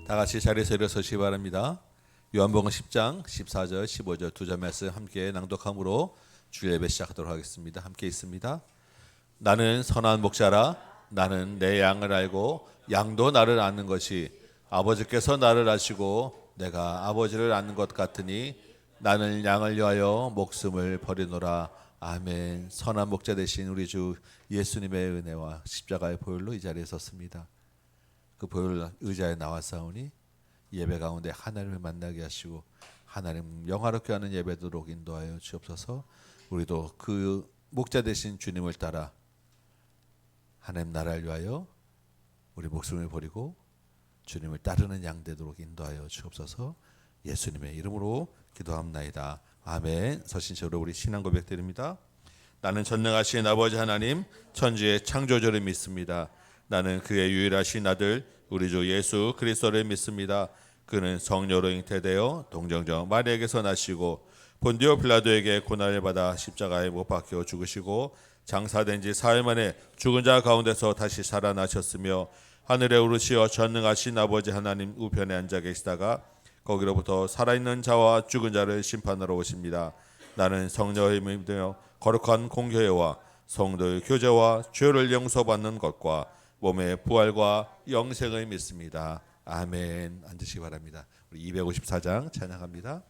다 같이 자리에서 일어서시기 바랍니다. 요한복음 10장 14절 15절 두 절 말씀 함께 낭독함으로 주일 예배 시작하도록 하겠습니다. 함께 있습니다. 나는 선한 목자라. 나는 내 양을 알고 양도 나를 아는 것이 아버지께서 나를 아시고 내가 아버지를 아는 것 같으니 나는 양을 위하여 목숨을 버리노라. 아멘. 선한 목자 되신 우리 주 예수님의 은혜와 십자가의 보혈로 이 자리에 섰습니다. 그 보혈 의자에 나와싸우니 예배 가운데 하나님을 만나게 하시고 하나님 영화롭게 하는 예배도록 인도하여 주옵소서. 우리도 그 목자 되신 주님을 따라 하나님 나라를 위하여 우리 목숨을 버리고 주님을 따르는 양 되도록 인도하여 주옵소서. 예수님의 이름으로 기도합나이다. 아멘. 서신처로 우리 신앙 고백 드립니다. 나는 전능하신 아버지 하나님 천지의 창조주를 믿습니다. 나는 그의 유일하신 아들 우리 주 예수 그리스도를 믿습니다. 그는 성령으로 잉태되어 동정정 마리아에게서 나시고 본디오 빌라도에게 고난을 받아 십자가에 못 박혀 죽으시고 장사된 지 사흘 만에 죽은 자 가운데서 다시 살아나셨으며 하늘에 오르시어 전능하신 아버지 하나님 우편에 앉아 계시다가 거기로부터 살아있는 자와 죽은 자를 심판하러 오십니다. 나는 성령의 믿으며 거룩한 공교회와 성도의 교제와 죄를 용서받는 것과 몸의 부활과 영생을 믿습니다. 아멘. 앉으시기 바랍니다. 우리 254장 찬양합니다.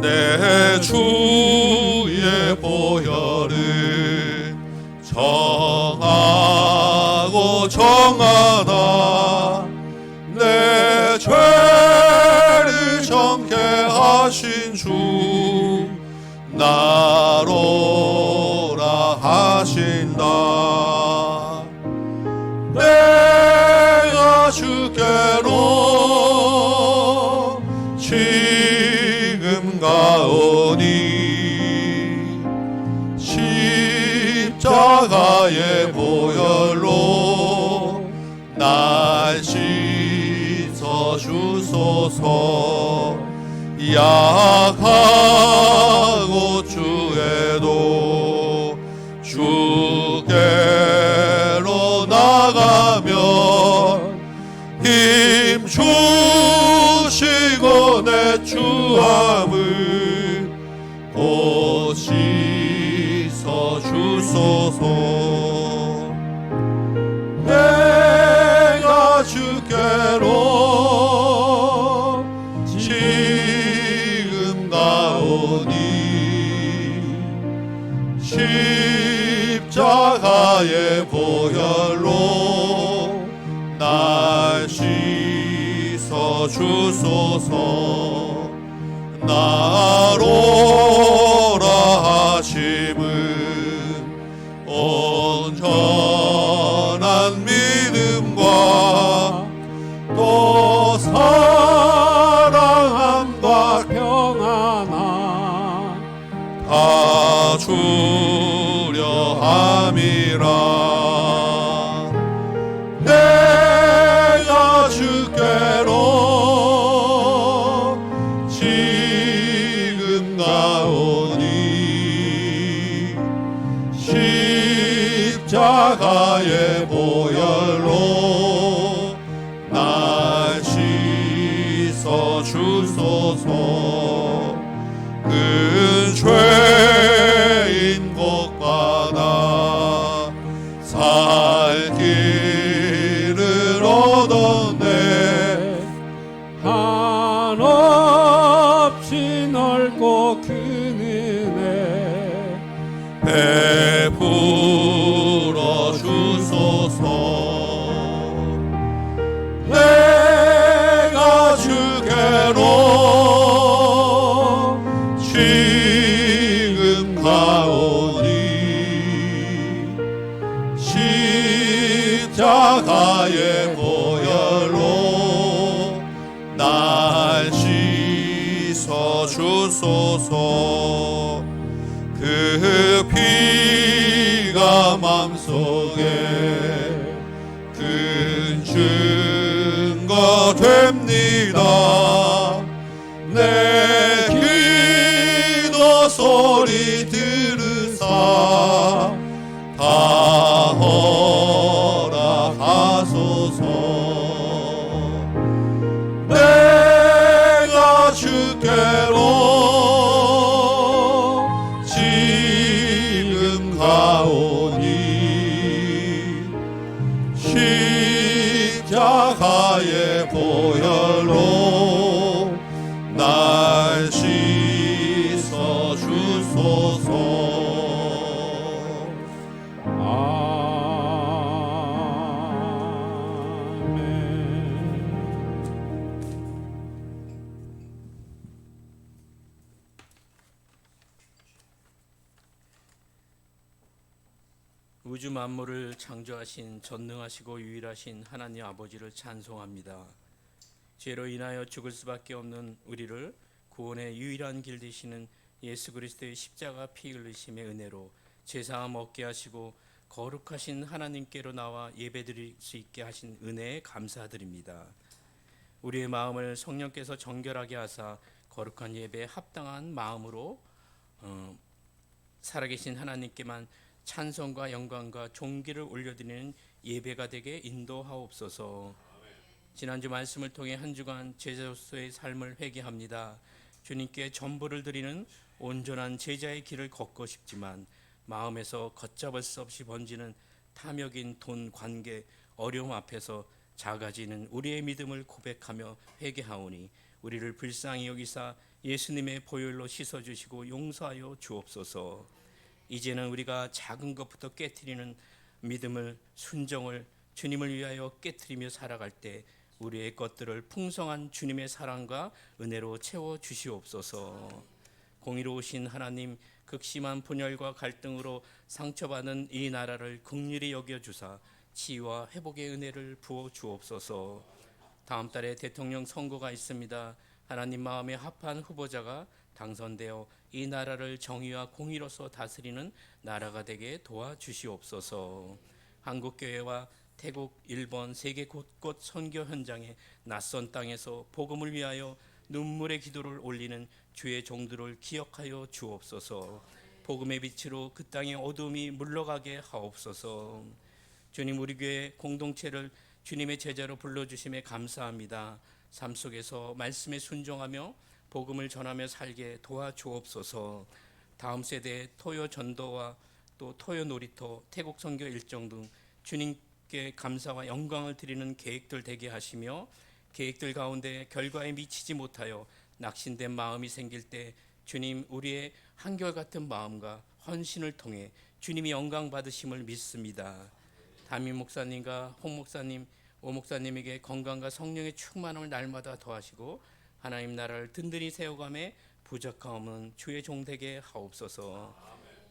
내 주의 보혈은 정하고 정하다. 내 죄를 정케 하신 주 나로라 하신다. 내가 주께로 지금 가오니 십자가의 보혈로 날 씻어 주소서. 약하고 주에도 주께로 나가면 힘 주시고 내 추함을 곧 씻어 주소서. 내가 주께로 지금 가오니 십자가의 보혈로 날 씻어 주소서. 나로라 하심은 온전한 믿음과 또 사랑함과 평안함 다 주려 함이라. 내가 주께로 지금 가오니 십자가의 보혈로 날 씻어 주소서. 그 죄인 복받아 살 길을 얻었네. 한없이 넓고 큰 은혜 베풀어 주소서. 내가 주께로 지금 가오니 십자가의 보혈로 날 씻어 주소서. 그 피가 맘속에 큰 증거 되 하옵나이다. 내 기도 소리 들으사 다 허락하소서. 내가 주께로 지금 가오니 십자가의 보혈로 날 씻어 주소서. 우주 만물을 창조하신 전능하시고 유일하신 하나님 아버지를 찬송합니다. 죄로 인하여 죽을 수밖에 없는 우리를 구원의 유일한 길 되시는 예수 그리스도의 십자가 피 흘리심의 은혜로 죄사함 얻게 하시고 거룩하신 하나님께로 나와 예배드릴 수 있게 하신 은혜에 감사드립니다. 우리의 마음을 성령께서 정결하게 하사 거룩한 예배에 합당한 마음으로 살아계신 하나님께만 찬송과 영광과 존귀를 올려드리는 예배가 되게 인도하옵소서. 지난주 말씀을 통해 한 주간 제자로서의 삶을 회개합니다. 주님께 전부를 드리는 온전한 제자의 길을 걷고 싶지만 마음에서 걷잡을 수 없이 번지는 탐욕인 돈, 관계, 어려움 앞에서 작아지는 우리의 믿음을 고백하며 회개하오니 우리를 불쌍히 여기사 예수님의 보혈로 씻어주시고 용서하여 주옵소서. 이제는 우리가 작은 것부터 깨트리는 믿음을, 순종을 주님을 위하여 깨트리며 살아갈 때 우리의 것들을 풍성한 주님의 사랑과 은혜로 채워 주시옵소서. 공의로우신 하나님, 극심한 분열과 갈등으로 상처받은 이 나라를 긍휼히 여겨주사 치유와 회복의 은혜를 부어 주옵소서. 다음 달에 대통령 선거가 있습니다. 하나님 마음에 합한 후보자가 당선되어 이 나라를 정의와 공의로서 다스리는 나라가 되게 도와주시옵소서. 한국교회와 태국, 일본, 세계 곳곳 선교 현장에 낯선 땅에서 복음을 위하여 눈물의 기도를 올리는 주의 종들을 기억하여 주옵소서. 복음의 빛으로 그 땅의 어둠이 물러가게 하옵소서. 주님, 우리 교회 공동체를 주님의 제자로 불러주심에 감사합니다. 삶 속에서 말씀에 순종하며 복음을 전하며 살게 도와주옵소서. 다음 세대의 토요 전도와 또 토요 놀이터, 태국 선교 일정 등 주님께 감사와 영광을 드리는 계획들 되게 하시며 계획들 가운데 결과에 미치지 못하여 낙심된 마음이 생길 때 주님, 우리의 한결같은 마음과 헌신을 통해 주님이 영광 받으심을 믿습니다. 담임 목사님과 홍 목사님, 오 목사님에게 건강과 성령의 충만함을 날마다 더하시고 하나님 나라를 든든히 세워가며 부족함없는 주의 종되게 하옵소서.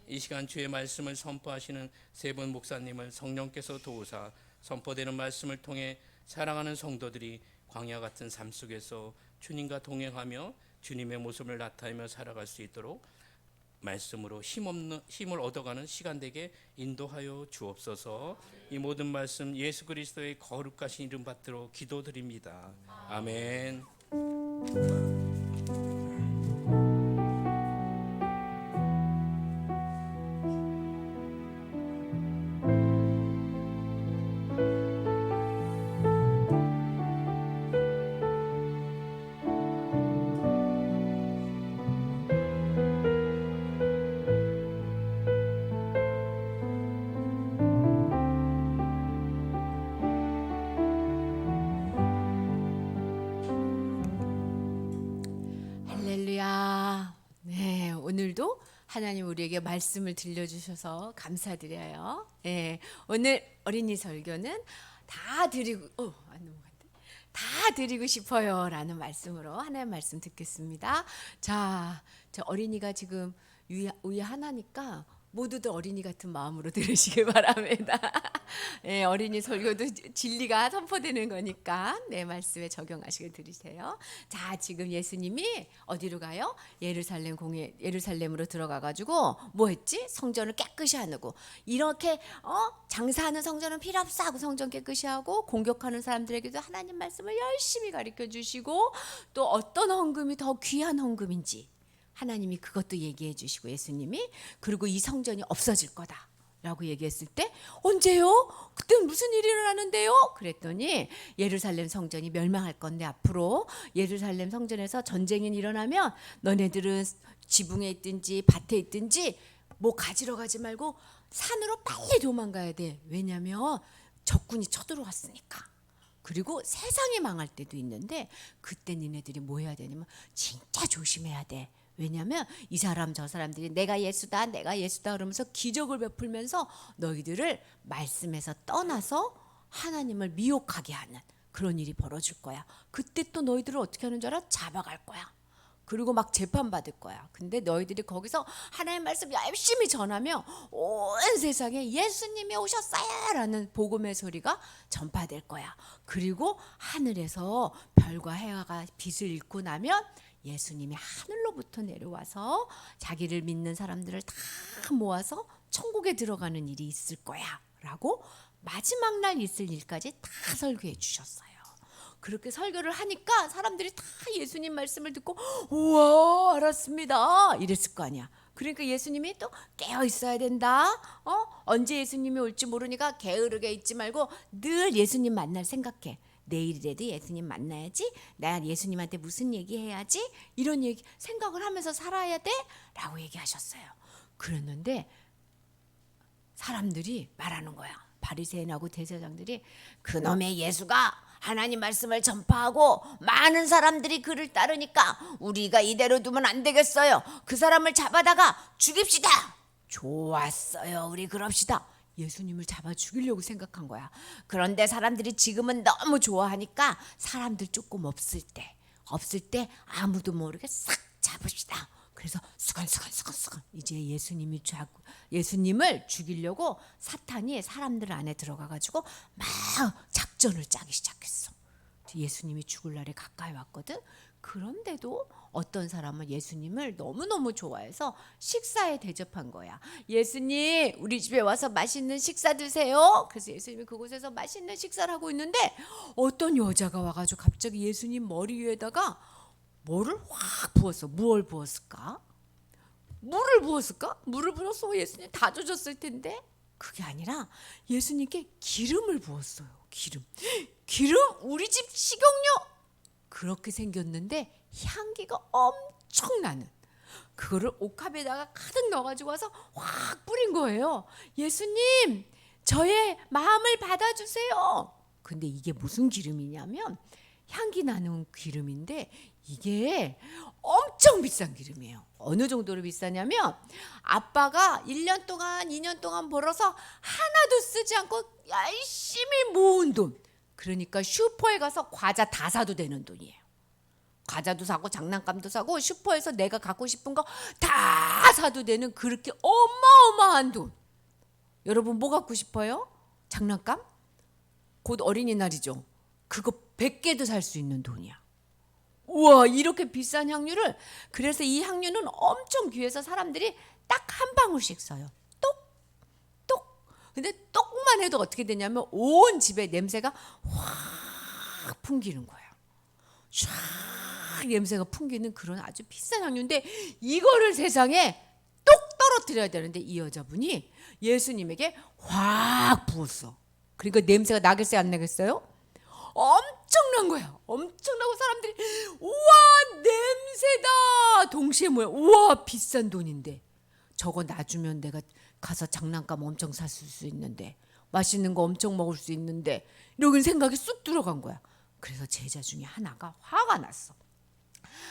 이 시간 주의 말씀을 선포하시는 세 분 목사님을 성령께서 도우사 선포되는 말씀을 통해 사랑하는 성도들이 광야 같은 삶 속에서 주님과 동행하며 주님의 모습을 나타내며 살아갈 수 있도록 말씀으로 힘을 얻어가는 시간 되게 인도하여 주옵소서. 이 모든 말씀 예수 그리스도의 거룩하신 이름 받들어 기도드립니다. 아멘. 할렐루야. 네, 오늘도 하나님 우리에게 말씀을 들려주셔서 감사드려요. 네, 오늘 어린이 설교는 다 드리고 안 넘어갔대. 다 드리고 싶어요라는 말씀으로 하나님 말씀 듣겠습니다. 자, 저 어린이가 지금 우리 하나니까 모두들 어린이 같은 마음으로 들으시길 바랍니다. 네, 어린이 설교도 진리가 선포되는 거니까 내 말씀에 적용하시게 들으세요. 자, 지금 예수님이 어디로 가요? 예루살렘으로 들어가 가지고 뭐 했지? 성전을 깨끗이 하고 이렇게 장사하는 성전은 필요 없어 하고 성전 깨끗이 하고 공격하는 사람들에게도 하나님 말씀을 열심히 가르쳐 주시고 또 어떤 헌금이 더 귀한 헌금인지 하나님이 그것도 얘기해 주시고 예수님이 그리고 이 성전이 없어질 거다 라고 얘기했을 때 언제요? 그때 무슨 일이 일어나는데요? 그랬더니 예루살렘 성전이 멸망할 건데 앞으로 예루살렘 성전에서 전쟁이 일어나면 너네들은 지붕에 있든지 밭에 있든지 뭐 가지러 가지 말고 산으로 빨리 도망가야 돼. 왜냐면 적군이 쳐들어왔으니까. 그리고 세상이 망할 때도 있는데 그때 니네들이 뭐 해야 되냐면 진짜 조심해야 돼. 왜냐면 이 사람 저 사람들이 내가 예수다 그러면서 기적을 베풀면서 너희들을 말씀에서 떠나서 하나님을 미혹하게 하는 그런 일이 벌어질 거야. 그때 또 너희들을 어떻게 하는 줄 알아? 잡아갈 거야. 그리고 막 재판받을 거야. 근데 너희들이 거기서 하나님의 말씀 열심히 전하며 온 세상에 예수님이 오셨어요 라는 복음의 소리가 전파될 거야. 그리고 하늘에서 별과 해가 빛을 잃고 나면 예수님이 하늘로부터 내려와서 자기를 믿는 사람들을 다 모아서 천국에 들어가는 일이 있을 거야 라고 마지막 날 있을 일까지 다 설교해 주셨어요. 그렇게 설교를 하니까 사람들이 다 예수님 말씀을 듣고 우와 알았습니다 이랬을 거 아니야. 그러니까 예수님이 또 깨어 있어야 된다. 언제 예수님이 올지 모르니까 게으르게 있지 말고 늘 예수님 만날 생각해. 내일이라도 예수님 만나야지. 나 예수님한테 무슨 얘기해야지. 이런 얘기 생각을 하면서 살아야 돼 라고 얘기하셨어요. 그랬는데 사람들이 말하는 거야. 바리새인하고 대제사장들이 그놈의 예수가 하나님 말씀을 전파하고 많은 사람들이 그를 따르니까 우리가 이대로 두면 안 되겠어요. 그 사람을 잡아다가 죽입시다. 좋았어요. 우리 그럽시다. 예수님을 잡아 죽이려고 생각한 거야. 그런데 사람들이 지금은 너무 좋아하니까 사람들 조금 없을 때 아무도 모르게 싹 잡읍시다. 그래서 수건 이제 예수님을 죽이려고 사탄이 사람들 안에 들어가 가지고 막 작전을 짜기 시작했어. 예수님이 죽을 날이 가까이 왔거든. 그런데도 어떤 사람은 예수님을 너무너무 좋아해서 식사에 대접한 거야. 예수님 우리 집에 와서 맛있는 식사 드세요. 그래서 예수님이 그곳에서 맛있는 식사를 하고 있는데 어떤 여자가 와가지고 갑자기 예수님 머리 위에다가 뭐를 확 부었어. 무엇을 부었을까? 물을 부었을까? 물을 부었어. 예수님 다 젖었을 텐데 그게 아니라 예수님께 기름을 부었어요. 기름 우리 집 식용유 그렇게 생겼는데 향기가 엄청 나는 그거를 옥합에다가 가득 넣어가지고 와서 확 뿌린 거예요. 예수님 저의 마음을 받아주세요. 근데 이게 무슨 기름이냐면 향기 나는 기름인데 이게 엄청 비싼 기름이에요. 어느 정도로 비싸냐면 아빠가 1년 동안 2년 동안 벌어서 하나도 쓰지 않고 열심히 모은 돈. 그러니까 슈퍼에 가서 과자 다 사도 되는 돈이에요. 과자도 사고 장난감도 사고 슈퍼에서 내가 갖고 싶은 거 다 사도 되는 그렇게 어마어마한 돈. 여러분 뭐 갖고 싶어요? 장난감? 곧 어린이날이죠. 그거 100개도 살 수 있는 돈이야. 우와 이렇게 비싼 향유를 그래서 이 향유는 엄청 귀해서 사람들이 딱 한 방울씩 써요. 똑. 근데 똑만 해도 어떻게 되냐면 온 집에 냄새가 확 풍기는 거예요. 쫙 냄새가 풍기는 그런 아주 비싼 향유인데 이거를 세상에 똑 떨어뜨려야 되는데 이 여자분이 예수님에게 확 부었어. 그러니까 냄새가 나겠어요 안 나겠어요? 엄청난 거야. 엄청나고 사람들이 우와 냄새다. 동시에 뭐야? 우와 비싼 돈인데 저거 놔주면 내가 가서 장난감 엄청 샀을 수 있는데 맛있는 거 엄청 먹을 수 있는데 이런 생각이 쑥 들어간 거야. 그래서 제자 중에 하나가 화가 났어.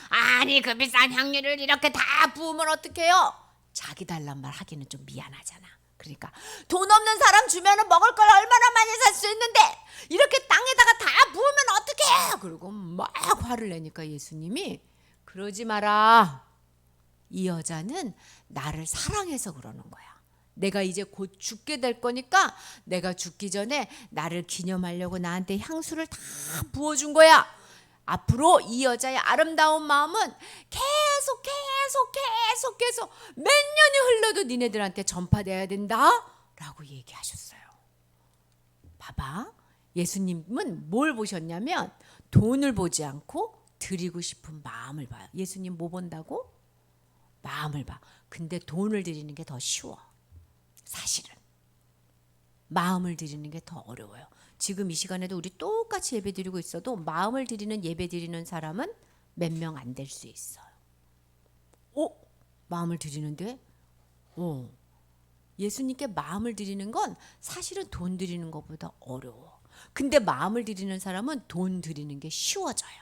아니 그 비싼 향유를 이렇게 다 부으면 어떡해요? 자기 달란 말 하기는 좀 미안하잖아. 그러니까 돈 없는 사람 주면은 먹을 걸 얼마나 많이 살 수 있는데 이렇게 땅에다가 다 부으면 어떡해? 그리고 막 화를 내니까 예수님이 그러지 마라. 이 여자는 나를 사랑해서 그러는 거야. 내가 이제 곧 죽게 될 거니까 내가 죽기 전에 나를 기념하려고 나한테 향수를 다 부어준 거야. 앞으로 이 여자의 아름다운 마음은 계속 몇 년이 흘러도 니네들한테 전파돼야 된다 라고 얘기하셨어요. 봐봐, 예수님은 뭘 보셨냐면 돈을 보지 않고 드리고 싶은 마음을 봐요. 예수님 뭐 본다고? 마음을 봐. 근데 돈을 드리는 게 더 쉬워. 사실은 마음을 드리는 게 더 어려워요. 지금 이 시간에도 우리 똑같이 예배 드리고 있어도 마음을 드리는 예배 드리는 사람은 몇 명 안 될 수 있어요. 마음을 드리는데? 예수님께 마음을 드리는 건 사실은 돈 드리는 것보다 어려워. 근데 마음을 드리는 사람은 돈 드리는 게 쉬워져요.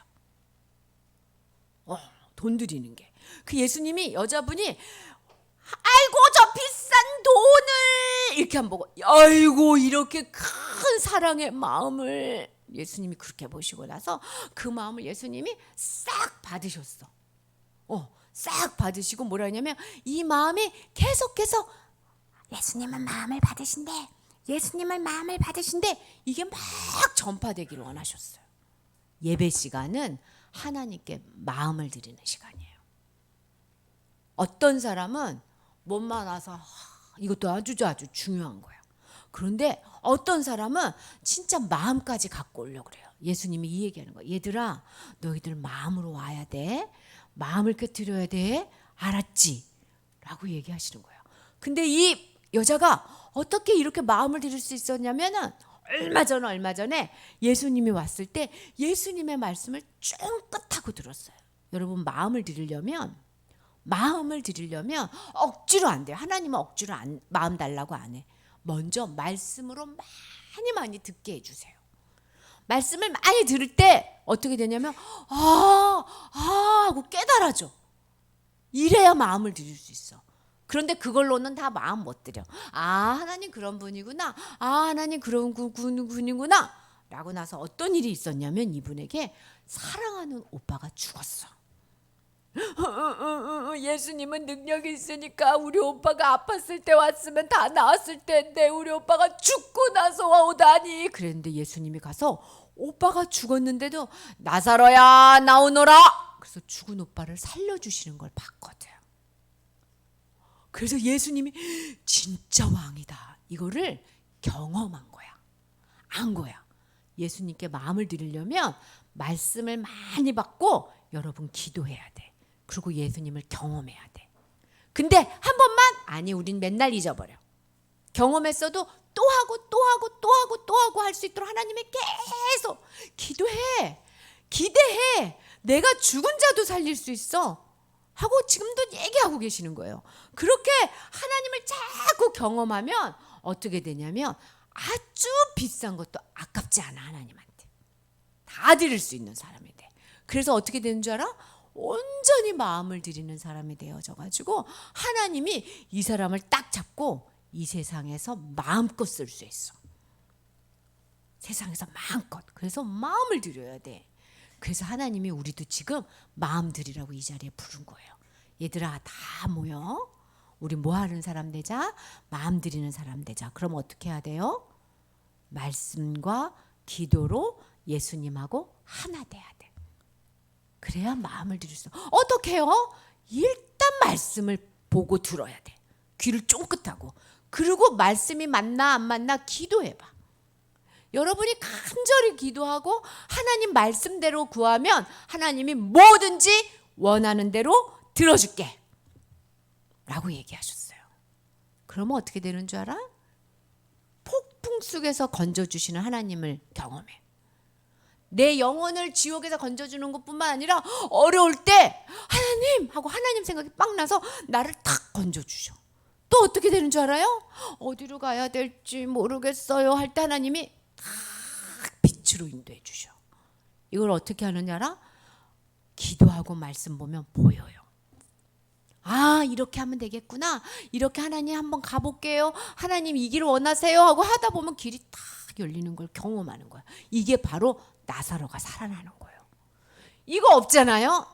돈 드리는 게. 그 예수님이 여자분이 아이고 저 비싼 돈을 이렇게 안 보고 아이고 이렇게 큰 사랑의 마음을 예수님이 그렇게 보시고 나서 그 마음을 예수님이 싹 받으셨어. 싹 받으시고 뭐라 하냐면 이 마음이 계속해서 예수님은 마음을 받으신대. 예수님을 마음을 받으신대. 이게 막 전파되기를 원하셨어요. 예배 시간은 하나님께 마음을 드리는 시간이에요. 어떤 사람은 몸만 와서 이것도 아주 중요한 거예요. 그런데 어떤 사람은 진짜 마음까지 갖고 오려고 그래요. 예수님이 이 얘기하는 거예요. 얘들아, 너희들 마음으로 와야 돼. 마음을 끄트려야 돼. 알았지? 라고 얘기하시는 거예요. 근데 이 여자가 어떻게 이렇게 마음을 드릴 수 있었냐면은 얼마 전에 예수님이 왔을 때 예수님의 말씀을 쫑긋하고 들었어요. 여러분 마음을 드리려면 억지로 안 돼요. 하나님은 억지로 마음 달라고 안 해. 먼저 말씀으로 많이 듣게 해주세요. 말씀을 많이 들을 때 어떻게 되냐면 하고 깨달아져. 이래야 마음을 드릴 수 있어. 그런데 그걸로는 다 마음 못 드려. 하나님 그런 분이구나. 하나님 그런 분이구나. 라고 나서 어떤 일이 있었냐면 이분에게 사랑하는 오빠가 죽었어. 예수님은 능력이 있으니까 우리 오빠가 아팠을 때 왔으면 다 나았을 텐데 우리 오빠가 죽고 나서 오다니. 그랬는데 예수님이 가서 오빠가 죽었는데도 나사로야 나오너라. 그래서 죽은 오빠를 살려주시는 걸 봤거든. 그래서 예수님이 진짜 왕이다. 이거를 경험한 거야. 안 거야. 예수님께 마음을 드리려면 말씀을 많이 받고 여러분 기도해야 돼. 그리고 예수님을 경험해야 돼. 근데 한 번만? 아니, 우린 맨날 잊어버려. 경험했어도 또 하고 할 수 있도록 하나님의 계속 기도해. 기대해. 내가 죽은 자도 살릴 수 있어. 하고 지금도 얘기하고 계시는 거예요. 그렇게 하나님을 자꾸 경험하면 어떻게 되냐면 아주 비싼 것도 아깝지 않아. 하나님한테 다 드릴 수 있는 사람이 돼. 그래서 어떻게 되는 줄 알아? 온전히 마음을 드리는 사람이 되어져가지고 하나님이 이 사람을 딱 잡고 이 세상에서 마음껏 쓸 수 있어. 세상에서 마음껏. 그래서 마음을 드려야 돼. 그래서 하나님이 우리도 지금 마음 드리라고 이 자리에 부른 거예요. 얘들아 다 모여. 우리 뭐 하는 사람 되자? 마음 드리는 사람 되자. 그럼 어떻게 해야 돼요? 말씀과 기도로 예수님하고 하나 돼야 돼. 그래야 마음을 드릴 수. 어떻게 해요? 일단 말씀을 보고 들어야 돼. 귀를 쫑긋하고. 그리고 말씀이 맞나 안 맞나 기도해봐. 여러분이 간절히 기도하고 하나님 말씀대로 구하면 하나님이 뭐든지 원하는 대로 들어줄게 라고 얘기하셨어요. 그러면 어떻게 되는 줄 알아? 폭풍 속에서 건져주시는 하나님을 경험해. 내 영혼을 지옥에서 건져주는 것뿐만 아니라 어려울 때 하나님 하고 하나님 생각이 빡 나서 나를 탁 건져주셔. 또 어떻게 되는 줄 알아요? 어디로 가야 될지 모르겠어요 할 때 하나님이 탁 빛으로 인도해 주셔. 이걸 어떻게 하느냐 알아? 기도하고 말씀 보면 보여요. 이렇게 하면 되겠구나. 이렇게 하나님 한번 가볼게요. 하나님 이 길을 원하세요 하고 하다 보면 길이 탁 열리는 걸 경험하는 거야. 이게 바로 나사로가 살아나는 거예요. 이거 없잖아요.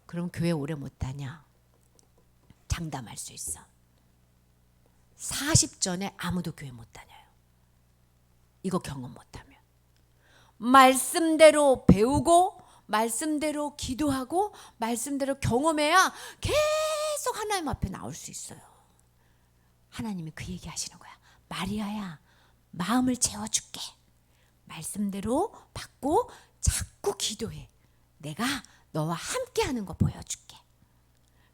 그럼 교회 오래 못 다녀. 장담할 수 있어. 40전에 아무도 교회 못 다녀요. 이거 경험 못하면. 말씀대로 배우고 말씀대로 기도하고 말씀대로 경험해야 계속 하나님 앞에 나올 수 있어요. 하나님이 그 얘기 하시는 거야. 마리아야, 마음을 채워줄게. 말씀대로 받고 자꾸 기도해. 내가 너와 함께하는 거 보여줄게.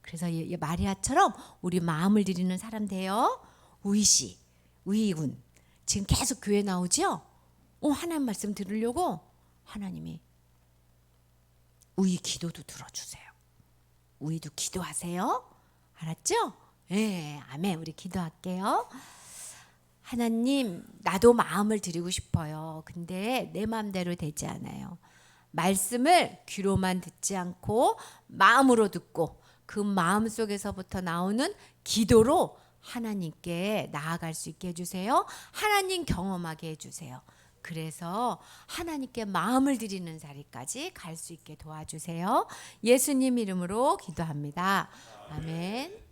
그래서 마리아처럼 우리 마음을 드리는 사람 돼요. 우희씨, 우희군 지금 계속 교회 나오죠? 하나님 말씀 들으려고 하나님이 우희 기도도 들어주세요. 우희도 기도하세요. 알았죠? 네, 아멘. 우리 기도할게요. 하나님, 나도 마음을 드리고 싶어요. 근데 내 마음대로 되지 않아요. 말씀을 귀로만 듣지 않고 마음으로 듣고 그 마음 속에서부터 나오는 기도로 하나님께 나아갈 수 있게 해주세요. 하나님 경험하게 해주세요. 그래서 하나님께 마음을 드리는 자리까지 갈 수 있게 도와주세요. 예수님 이름으로 기도합니다. 아멘.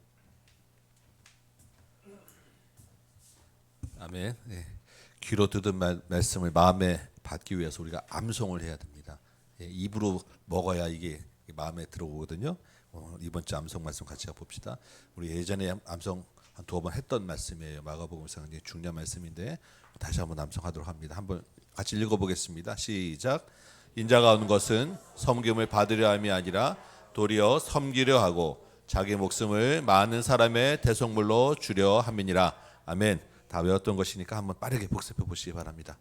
아멘. 예. 귀로 듣은 말씀을 마음에 받기 위해서 우리가 암송을 해야 됩니다. 예, 입으로 먹어야 이게 마음에 들어오거든요. 이번 주 암송 말씀 같이 봅시다. 우리 예전에 암송 한 두어 번 했던 말씀이에요. 마가복음서 굉장히 중요한 말씀인데 다시 한번 암송하도록 합니다. 한번 같이 읽어보겠습니다. 시작. 인자가 오는 것은 섬김을 받으려 함이 아니라 도리어 섬기려 하고 자기 목숨을 많은 사람의 대속물로 주려 함이니라. 아멘. 다 외웠던 것이니까 한번 빠르게 복습해 보시기 바랍니다.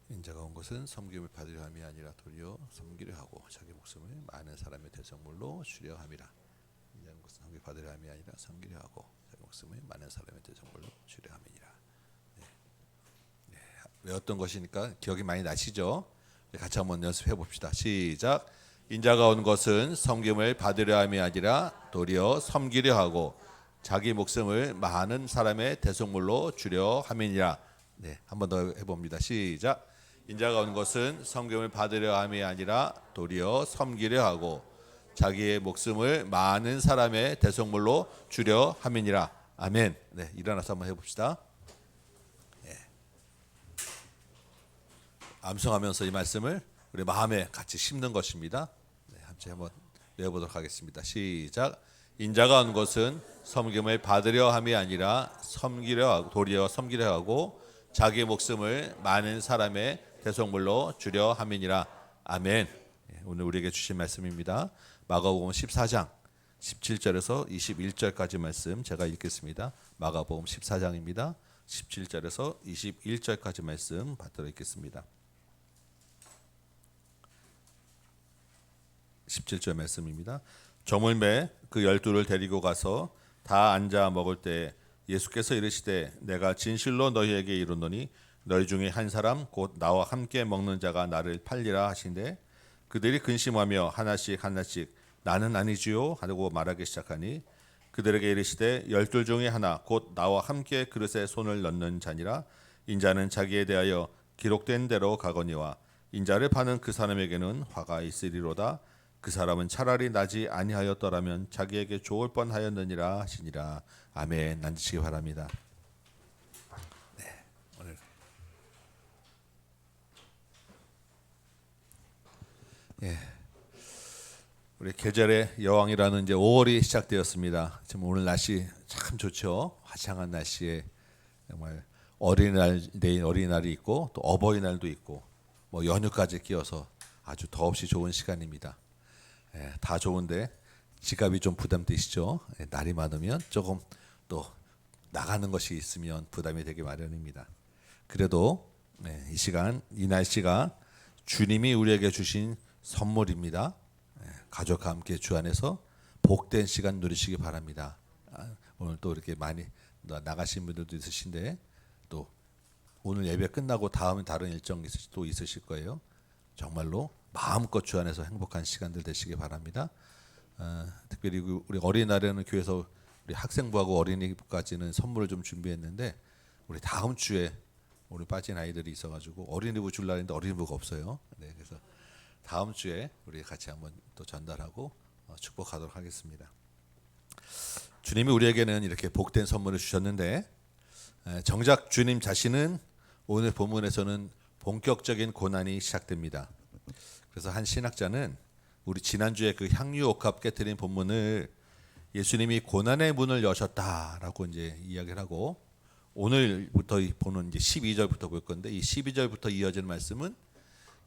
인자가 온 것은 섬김을 받으려 함이 아니라 도리어 섬기려 하고 자기 목숨을 많은 사람의 대속물로 주려 함이라. 인자는 것은 섬김을 받으려 함이 아니라 섬기려 하고 자기 목숨을 많은 사람의 대속물로 주려 함이니라. 네. 네. 외웠던 것이니까 기억이 많이 나시죠? 같이 한번 연습해 봅시다. 시작. 인자가 온 것은 섬김을 받으려 함이 아니라 도리어 섬기려 하고 자기 목숨을 많은 사람의 대속물로 주려 함이니라. 네, 한번 더 해봅니다. 시작. 인자가 온 것은 섬김을 받으려 함이 아니라 도리어 섬기려 하고 자기의 목숨을 많은 사람의 대속물로 주려 함이니라. 아멘. 네, 일어나서 한번 해봅시다. 네. 암송하면서 이 말씀을 우리 마음에 같이 심는 것입니다. 네, 함께 한번 외워보도록 하겠습니다. 시작. 인자가 온 것은 섬김을 받으려 함이 아니라 섬기려 하고 도리어 섬기려 하고 자기 목숨을 많은 사람의 대속물로 주려 함이니라. 아멘. 오늘 우리에게 주신 말씀입니다. 마가복음 14장 17절에서 21절까지 말씀 제가 읽겠습니다. 마가복음 14장입니다. 17절에서 21절까지 말씀 받도록 읽겠습니다. 17절 말씀입니다. 저물매 그 12를 데리고 가서 다 앉아 먹을 때 예수께서 이르시되 내가 진실로 너희에게 이르노니 너희 중에 한 사람 곧 나와 함께 먹는 자가 나를 팔리라 하신대 그들이 근심하며 하나씩 나는 아니지요 하고 말하기 시작하니 그들에게 이르시되 12 중에 하나 곧 나와 함께 그릇에 손을 넣는 자니라. 인자는 자기에 대하여 기록된 대로 가거니와 인자를 파는 그 사람에게는 화가 있으리로다. 그 사람은 차라리 나지 아니하였더라면 자기에게 좋을 뻔하였느니라 하시니라. 아멘. 앉으시기 바랍니다. 네, 오늘 우리 계절의 여왕이라는 이제 5월이 시작되었습니다. 지금 오늘 날씨 참 좋죠. 화창한 날씨에 정말 내일 어린이날이 있고 또 어버이날도 있고 뭐 연휴까지 끼어서 아주 더없이 좋은 시간입니다. 다 좋은데 지갑이 좀 부담되시죠? 날이 많으면 조금 또 나가는 것이 있으면 부담이 되기 마련입니다. 그래도 이 시간, 이 날씨가 주님이 우리에게 주신 선물입니다. 가족과 함께 주 안에서 복된 시간 누리시기 바랍니다. 오늘 또 이렇게 많이 나가신 분들도 있으신데 또 오늘 예배 끝나고 다음에 다른 일정이 또 있으실 거예요. 정말로 마음껏 주 안에서 행복한 시간들 되시기 바랍니다. 특별히 우리 어린이날에는 교회에서 우리 학생부하고 어린이부까지는 선물을 좀 준비했는데 우리 다음 주에 우리 빠진 아이들이 있어가지고 어린이부 줄라 했는데 어린이부가 없어요. 네, 그래서 다음 주에 우리 같이 한번 또 전달하고 축복하도록 하겠습니다. 주님이 우리에게는 이렇게 복된 선물을 주셨는데 정작 주님 자신은 오늘 본문에서는 본격적인 고난이 시작됩니다. 그래서 한 신학자는 우리 지난주에 그 향유옥합 깨뜨린 본문을 예수님이 고난의 문을 여셨다라고 이제 이야기를 하고 오늘부터 보는 이제 12절부터 볼 건데 이 12절부터 이어지는 말씀은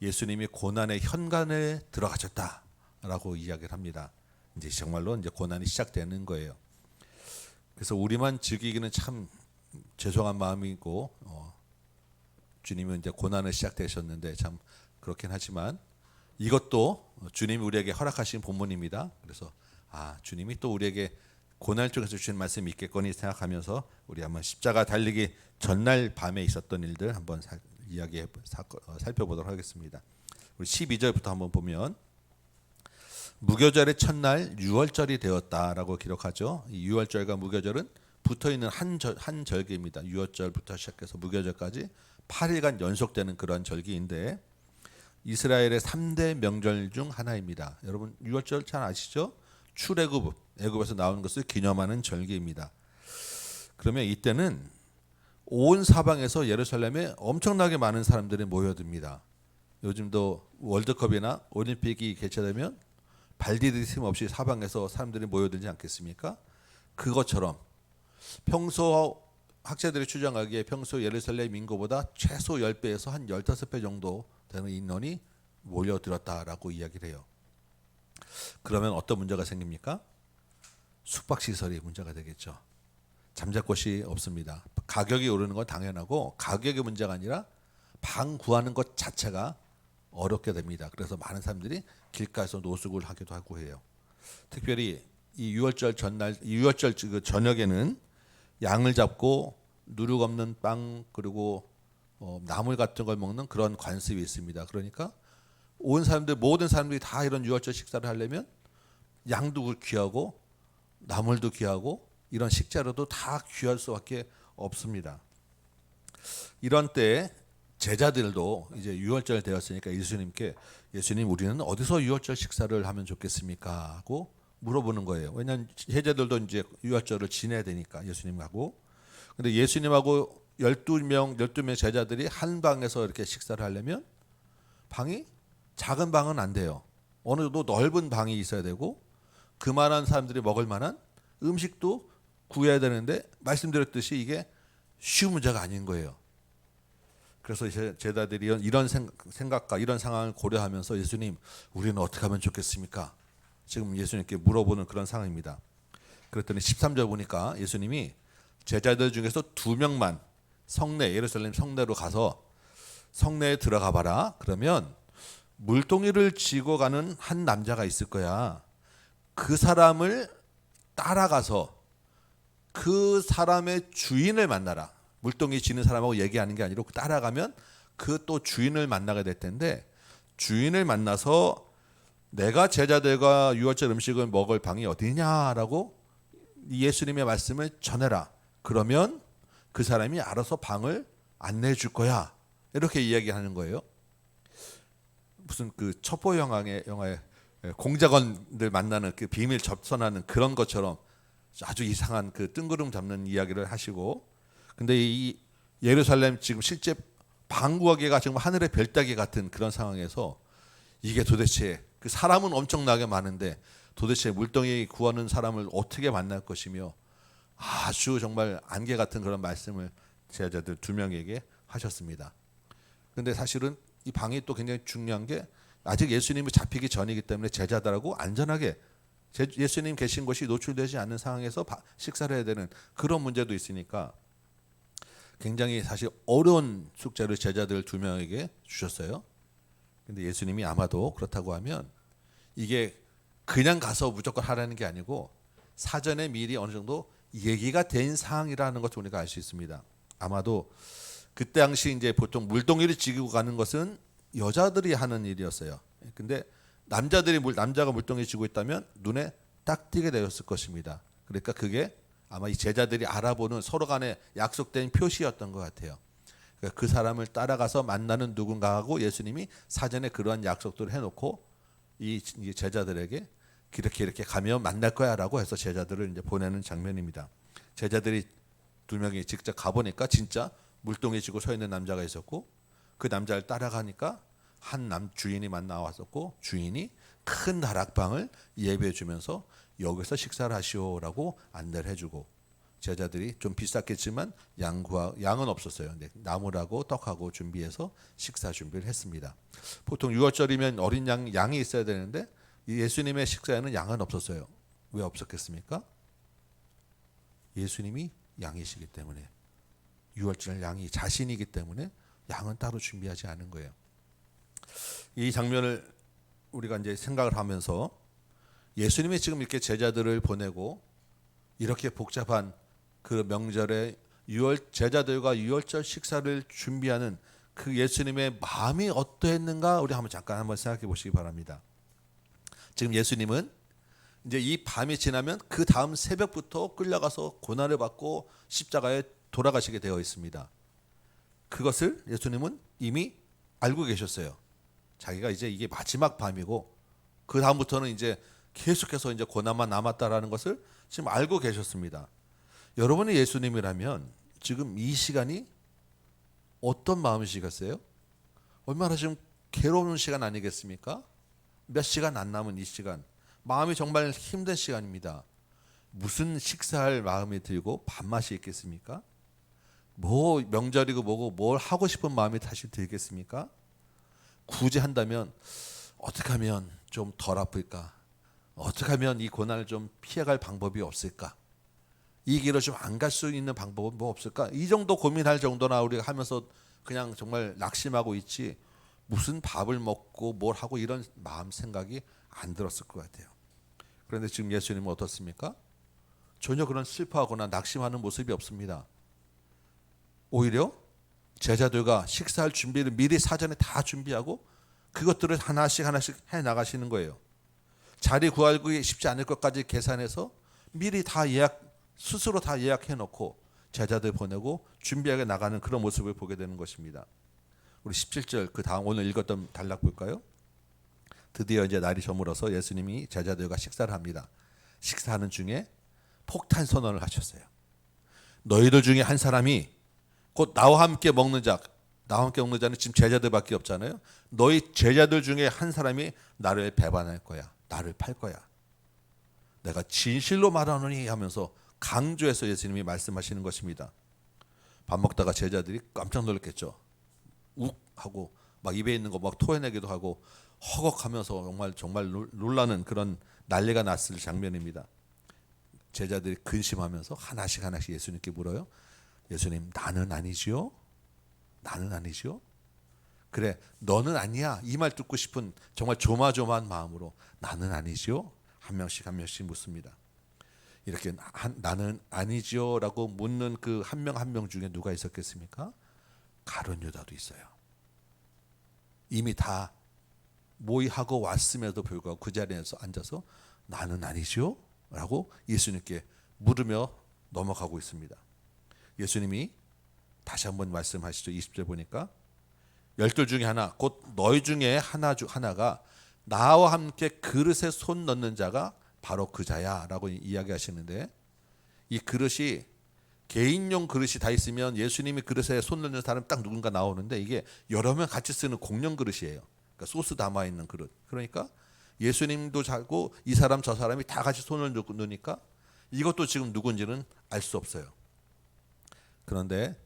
예수님이 고난의 현관에 들어가셨다라고 이야기를 합니다. 이제 정말로 이제 고난이 시작되는 거예요. 그래서 우리만 즐기기는 참 죄송한 마음이고 주님은 이제 고난을 시작되셨는데 참 그렇긴 하지만 이것도 주님이 우리에게 허락하신 본문입니다. 그래서 주님이 또 우리에게 고난 쪽에서 주신 말씀이 있겠거니 생각하면서 우리 한번 십자가 달리기 전날 밤에 있었던 일들 한번 살펴보도록 하겠습니다. 우리 12절부터 한번 보면 무교절의 첫날 유월절이 되었다라고 기록하죠. 이 유월절과 무교절은 붙어있는 한 절기입니다. 유월절부터 시작해서 무교절까지 8일간 연속되는 그런 절기인데 이스라엘의 3대 명절 중 하나입니다. 여러분 유월절 잘 아시죠? 출애굽, 애굽에서 나오는 것을 기념하는 절기입니다. 그러면 이때는 온 사방에서 예루살렘에 엄청나게 많은 사람들이 모여듭니다. 요즘도 월드컵이나 올림픽이 개최되면 발디딜 틈 없이 사방에서 사람들이 모여들지 않겠습니까? 그것처럼 평소 학자들이 추정하기에 평소 예루살렘 인구보다 최소 10배에서 한 15배 정도 되는 인원이 몰려들었다라고 이야기를 해요. 그러면 어떤 문제가 생깁니까? 숙박시설이 문제가 되겠죠. 잠잘 곳이 없습니다. 가격이 오르는 건 당연하고 가격의 문제가 아니라 방 구하는 것 자체가 어렵게 됩니다. 그래서 많은 사람들이 길가에서 노숙을 하기도 하고 해요. 특별히 이 유월절 전날, 유월절 그 저녁에는 양을 잡고 누룩 없는 빵 그리고 나물 같은 걸 먹는 그런 관습이 있습니다. 그러니까 온 사람들 모든 사람들이 다 이런 유월절 식사를 하려면 양도 귀하고 나물도 귀하고 이런 식재료도 다 귀할 수밖에 없습니다. 이런 때 제자들도 이제 유월절 되었으니까 예수님께 예수님 우리는 어디서 유월절 식사를 하면 좋겠습니까? 하고 물어보는 거예요. 왜냐하면 제자들도 이제 유월절을 지내야 되니까 예수님하고. 근데 예수님하고 12명 제자들이 한 방에서 이렇게 식사를 하려면 방이 작은 방은 안 돼요. 어느 정도 넓은 방이 있어야 되고 그만한 사람들이 먹을 만한 음식도 구해야 되는데 말씀드렸듯이 이게 쉬운 문제가 아닌 거예요. 그래서 제자들이 이런 생각과 이런 상황을 고려하면서 예수님 우리는 어떻게 하면 좋겠습니까? 지금 예수님께 물어보는 그런 상황입니다. 그랬더니 13절 보니까 예수님이 제자들 중에서 2명만 성내 예루살렘 성내로 가서 성내에 들어가 봐라. 그러면 물동이를 쥐고 가는 한 남자가 있을 거야. 그 사람을 따라가서 그 사람의 주인을 만나라. 물동이 쥐는 사람하고 얘기하는 게 아니고 따라가면 그 또 주인을 만나게 될 텐데 주인을 만나서 내가 제자들과 유월절 음식을 먹을 방이 어디냐라고 예수님의 말씀을 전해라. 그러면 그 사람이 알아서 방을 안내해 줄 거야. 이렇게 이야기하는 거예요. 무슨 그 첩보 영화에 공작원들 만나는 그 비밀 접선하는 그런 것처럼 아주 이상한 그 뜬구름 잡는 이야기를 하시고, 근데 이 예루살렘 지금 실제 방구하기가 정말 하늘의 별따기 같은 그런 상황에서 이게 도대체 그 사람은 엄청나게 많은데 도대체 물동이 구하는 사람을 어떻게 만날 것이며 아주 정말 안개 같은 그런 말씀을 제자들 2명에게 하셨습니다. 근데 사실은 이 방이 또 굉장히 중요한 게 아직 예수님이 잡히기 전이기 때문에 제자들하고 안전하게 예수님 계신 곳이 노출되지 않는 상황에서 식사를 해야 되는 그런 문제도 있으니까 굉장히 사실 어려운 숙제를 제자들 2명에게 주셨어요. 근데 예수님이 아마도 그렇다고 하면 이게 그냥 가서 무조건 하라는 게 아니고 사전에 미리 어느 정도 얘기가 된 상황이라는 것을 우리가 알 수 있습니다. 아마도 그때 당시 이제 보통 물동이를 지고 가는 것은 여자들이 하는 일이었어요. 근데 남자가 물동해지고 있다면 눈에 딱 띄게 되었을 것입니다. 그러니까 그게 아마 이 제자들이 알아보는 서로 간에 약속된 표시였던 것 같아요. 그러니까 그 사람을 따라가서 만나는 누군가하고 예수님이 사전에 그러한 약속들을 해놓고 이 제자들에게 이렇게 가면 만날 거야라고 해서 제자들을 이제 보내는 장면입니다. 제자들이 2명이 직접 가보니까 진짜 물동해지고 서 있는 남자가 있었고 그 남자를 따라가니까 한 주인이 나왔었고 주인이 큰 다락방을 예배해 주면서 여기서 식사를 하시오라고 안내를 해주고 제자들이 좀 비쌌겠지만 양은 없었어요. 근데 나물하고 떡하고 준비해서 식사 준비를 했습니다. 보통 6월절이면 어린 양이 있어야 되는데 예수님의 식사에는 양은 없었어요. 왜 없었겠습니까? 예수님이 양이시기 때문에 6월절 양이 자신이기 때문에 양은 따로 준비하지 않은 거예요. 이 장면을 우리가 이제 생각을 하면서 예수님이 지금 이렇게 제자들을 보내고 이렇게 복잡한 그 명절에 제자들과 6월절 식사를 준비하는 그 예수님의 마음이 어떠했는가 우리 한번 생각해 보시기 바랍니다. 지금 예수님은 이제 이 밤이 지나면 그 다음 새벽부터 끌려가서 고난을 받고 십자가에 돌아가시게 되어 있습니다. 그것을 예수님은 이미 알고 계셨어요. 자기가 이제 이게 마지막 밤이고 그 다음부터는 이제 계속해서 이제 고난만 남았다라는 것을 지금 알고 계셨습니다. 여러분이 예수님이라면 지금 이 시간이 어떤 마음이시겠어요? 얼마나 지금 괴로운 시간 아니겠습니까? 몇 시간 안 남은 이 시간, 마음이 정말 힘든 시간입니다. 무슨 식사할 마음이 들고 밥맛이 있겠습니까? 뭐 명절이고 뭐고 뭘 하고 싶은 마음이 다시 들겠습니까? 굳이 한다면 어떻게 하면 좀 덜 아플까? 어떻게 하면 이 고난을 좀 피해갈 방법이 없을까? 이 길을 좀 안 갈 수 있는 방법은 뭐 없을까? 이 정도 고민할 정도나 우리가 하면서 그냥 정말 낙심하고 있지 무슨 밥을 먹고 뭘 하고 이런 마음 생각이 안 들었을 것 같아요. 그런데 지금 예수님은 어떻습니까? 전혀 그런 슬퍼하거나 낙심하는 모습이 없습니다. 오히려 제자들과 식사할 준비를 미리 사전에 다 준비하고 그것들을 하나씩 해 나가시는 거예요. 자리 구하기 쉽지 않을 것까지 계산해서 미리 다 스스로 다 예약해 놓고 제자들 보내고 준비하게 나가는 그런 모습을 보게 되는 것입니다. 우리 17절 그 다음 오늘 읽었던 단락 볼까요? 드디어 이제 날이 저물어서 예수님이 제자들과 식사를 합니다. 식사하는 중에 폭탄 선언을 하셨어요. 너희들 중에 한 사람이 곧 나와 함께 먹는 자는 지금 제자들밖에 없잖아요. 너희 제자들 중에 한 사람이 나를 배반할 거야. 나를 팔 거야. 내가 진실로 말하노니 하면서 강조해서 예수님이 말씀하시는 것입니다. 밥 먹다가 제자들이 깜짝 놀랐겠죠. 욱 하고 막 입에 있는 거 막 토해내기도 하고 허걱하면서 정말 놀라는 그런 난리가 났을 장면입니다. 제자들이 근심하면서 하나씩 예수님께 물어요. 예수님, 나는 아니지요? 나는 아니지요? 그래, 너는 아니야. 이 말 듣고 싶은 정말 조마조마한 마음으로 나는 아니지요? 한 명씩 묻습니다. 이렇게 나는 아니지요라고 묻는 그 한 명 중에 누가 있었겠습니까? 가룟 유다도 있어요. 이미 다 모의하고 왔음에도 불구하고 그 자리에서 앉아서 나는 아니지요? 라고 예수님께 물으며 넘어가고 있습니다. 예수님이 다시 한번 말씀하시죠. 20절 보니까 12 중에 하나 곧 너희 중에 하나가 나와 함께 그릇에 손 넣는 자가 바로 그 자야 라고 이야기하시는데 이 그릇이 개인용 그릇이 다 있으면 예수님이 그릇에 손 넣는 사람 딱 누군가 나오는데 이게 여러 명 같이 쓰는 공용 그릇이에요. 그러니까 소스 담아있는 그릇. 그러니까 예수님도 자고 이 사람 저 사람이 다 같이 손을 넣으니까 이것도 지금 누군지는 알 수 없어요. 그런데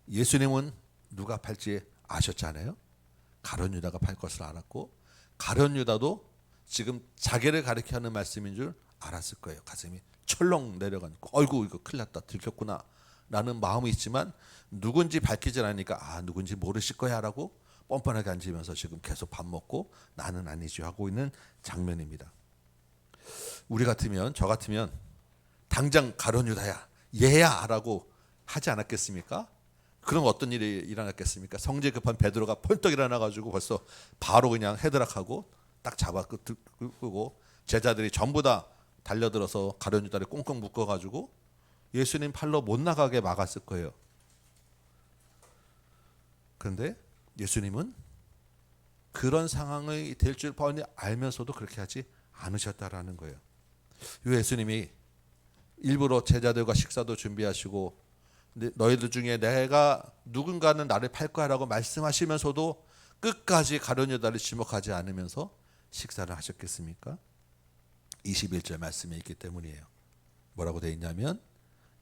예수님은 누가 팔지 아셨잖아요. 가룟 유다가 팔 것을 알았고 가룟 유다도 지금 자기를 가리켜 하는 말씀인 줄 알았을 거예요. 가슴이 철렁 내려간 어이구 이거 큰일 났다 들켰구나 라는 마음이 있지만 누군지 밝히질 않으니까 누군지 모르실 거야 라고 뻔뻔하게 앉으면서 지금 계속 밥 먹고 나는 아니지 하고 있는 장면입니다. 우리 같으면 저 같으면 당장 가룟 유다야 얘야 라고 하지 않았겠습니까? 그럼 어떤 일이 일어났겠습니까? 성질 급한 베드로가 펄떡 일어나가지고 벌써 바로 그냥 헤드락하고 딱 잡아 끄고 제자들이 전부 다 달려들어서 가룟유다를 꽁꽁 묶어가지고 예수님 팔로 못 나가게 막았을 거예요. 그런데 예수님은 그런 상황이 될 줄 뻔히 알면서도 그렇게 하지 않으셨다라는 거예요. 예수님이 일부러 제자들과 식사도 준비하시고 너희들 중에 내가 누군가는 나를 팔 거야라고 말씀하시면서도 끝까지 가룟유다를 지목하지 않으면서 식사를 하셨겠습니까? 21절 말씀에 있기 때문이에요. 뭐라고 되어 있냐면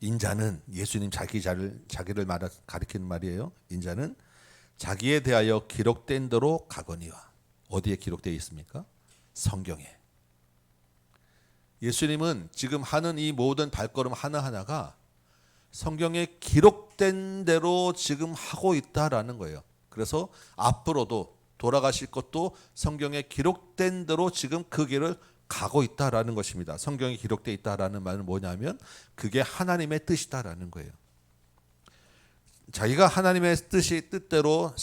인자는 예수님 자기를 가리키는 말이에요. 인자는 자기에 대하여 기록된 대로 가거니와. 어디에 기록되어 있습니까? 성경에. 예수님은 지금 하는 이 모든 발걸음 하나하나가 성경에 기록된 대로 지금 하고 있다라는 거예요. 그래서 앞으로도 돌아가실 것도 성경에 기록된 대로 지금 그 길을 가고 있다라는 것입니다. 성경에 기록되어 있다라는 말은 뭐냐면 그게 하나님의 뜻이다라는 거예요. 자기가 하나님의 뜻대로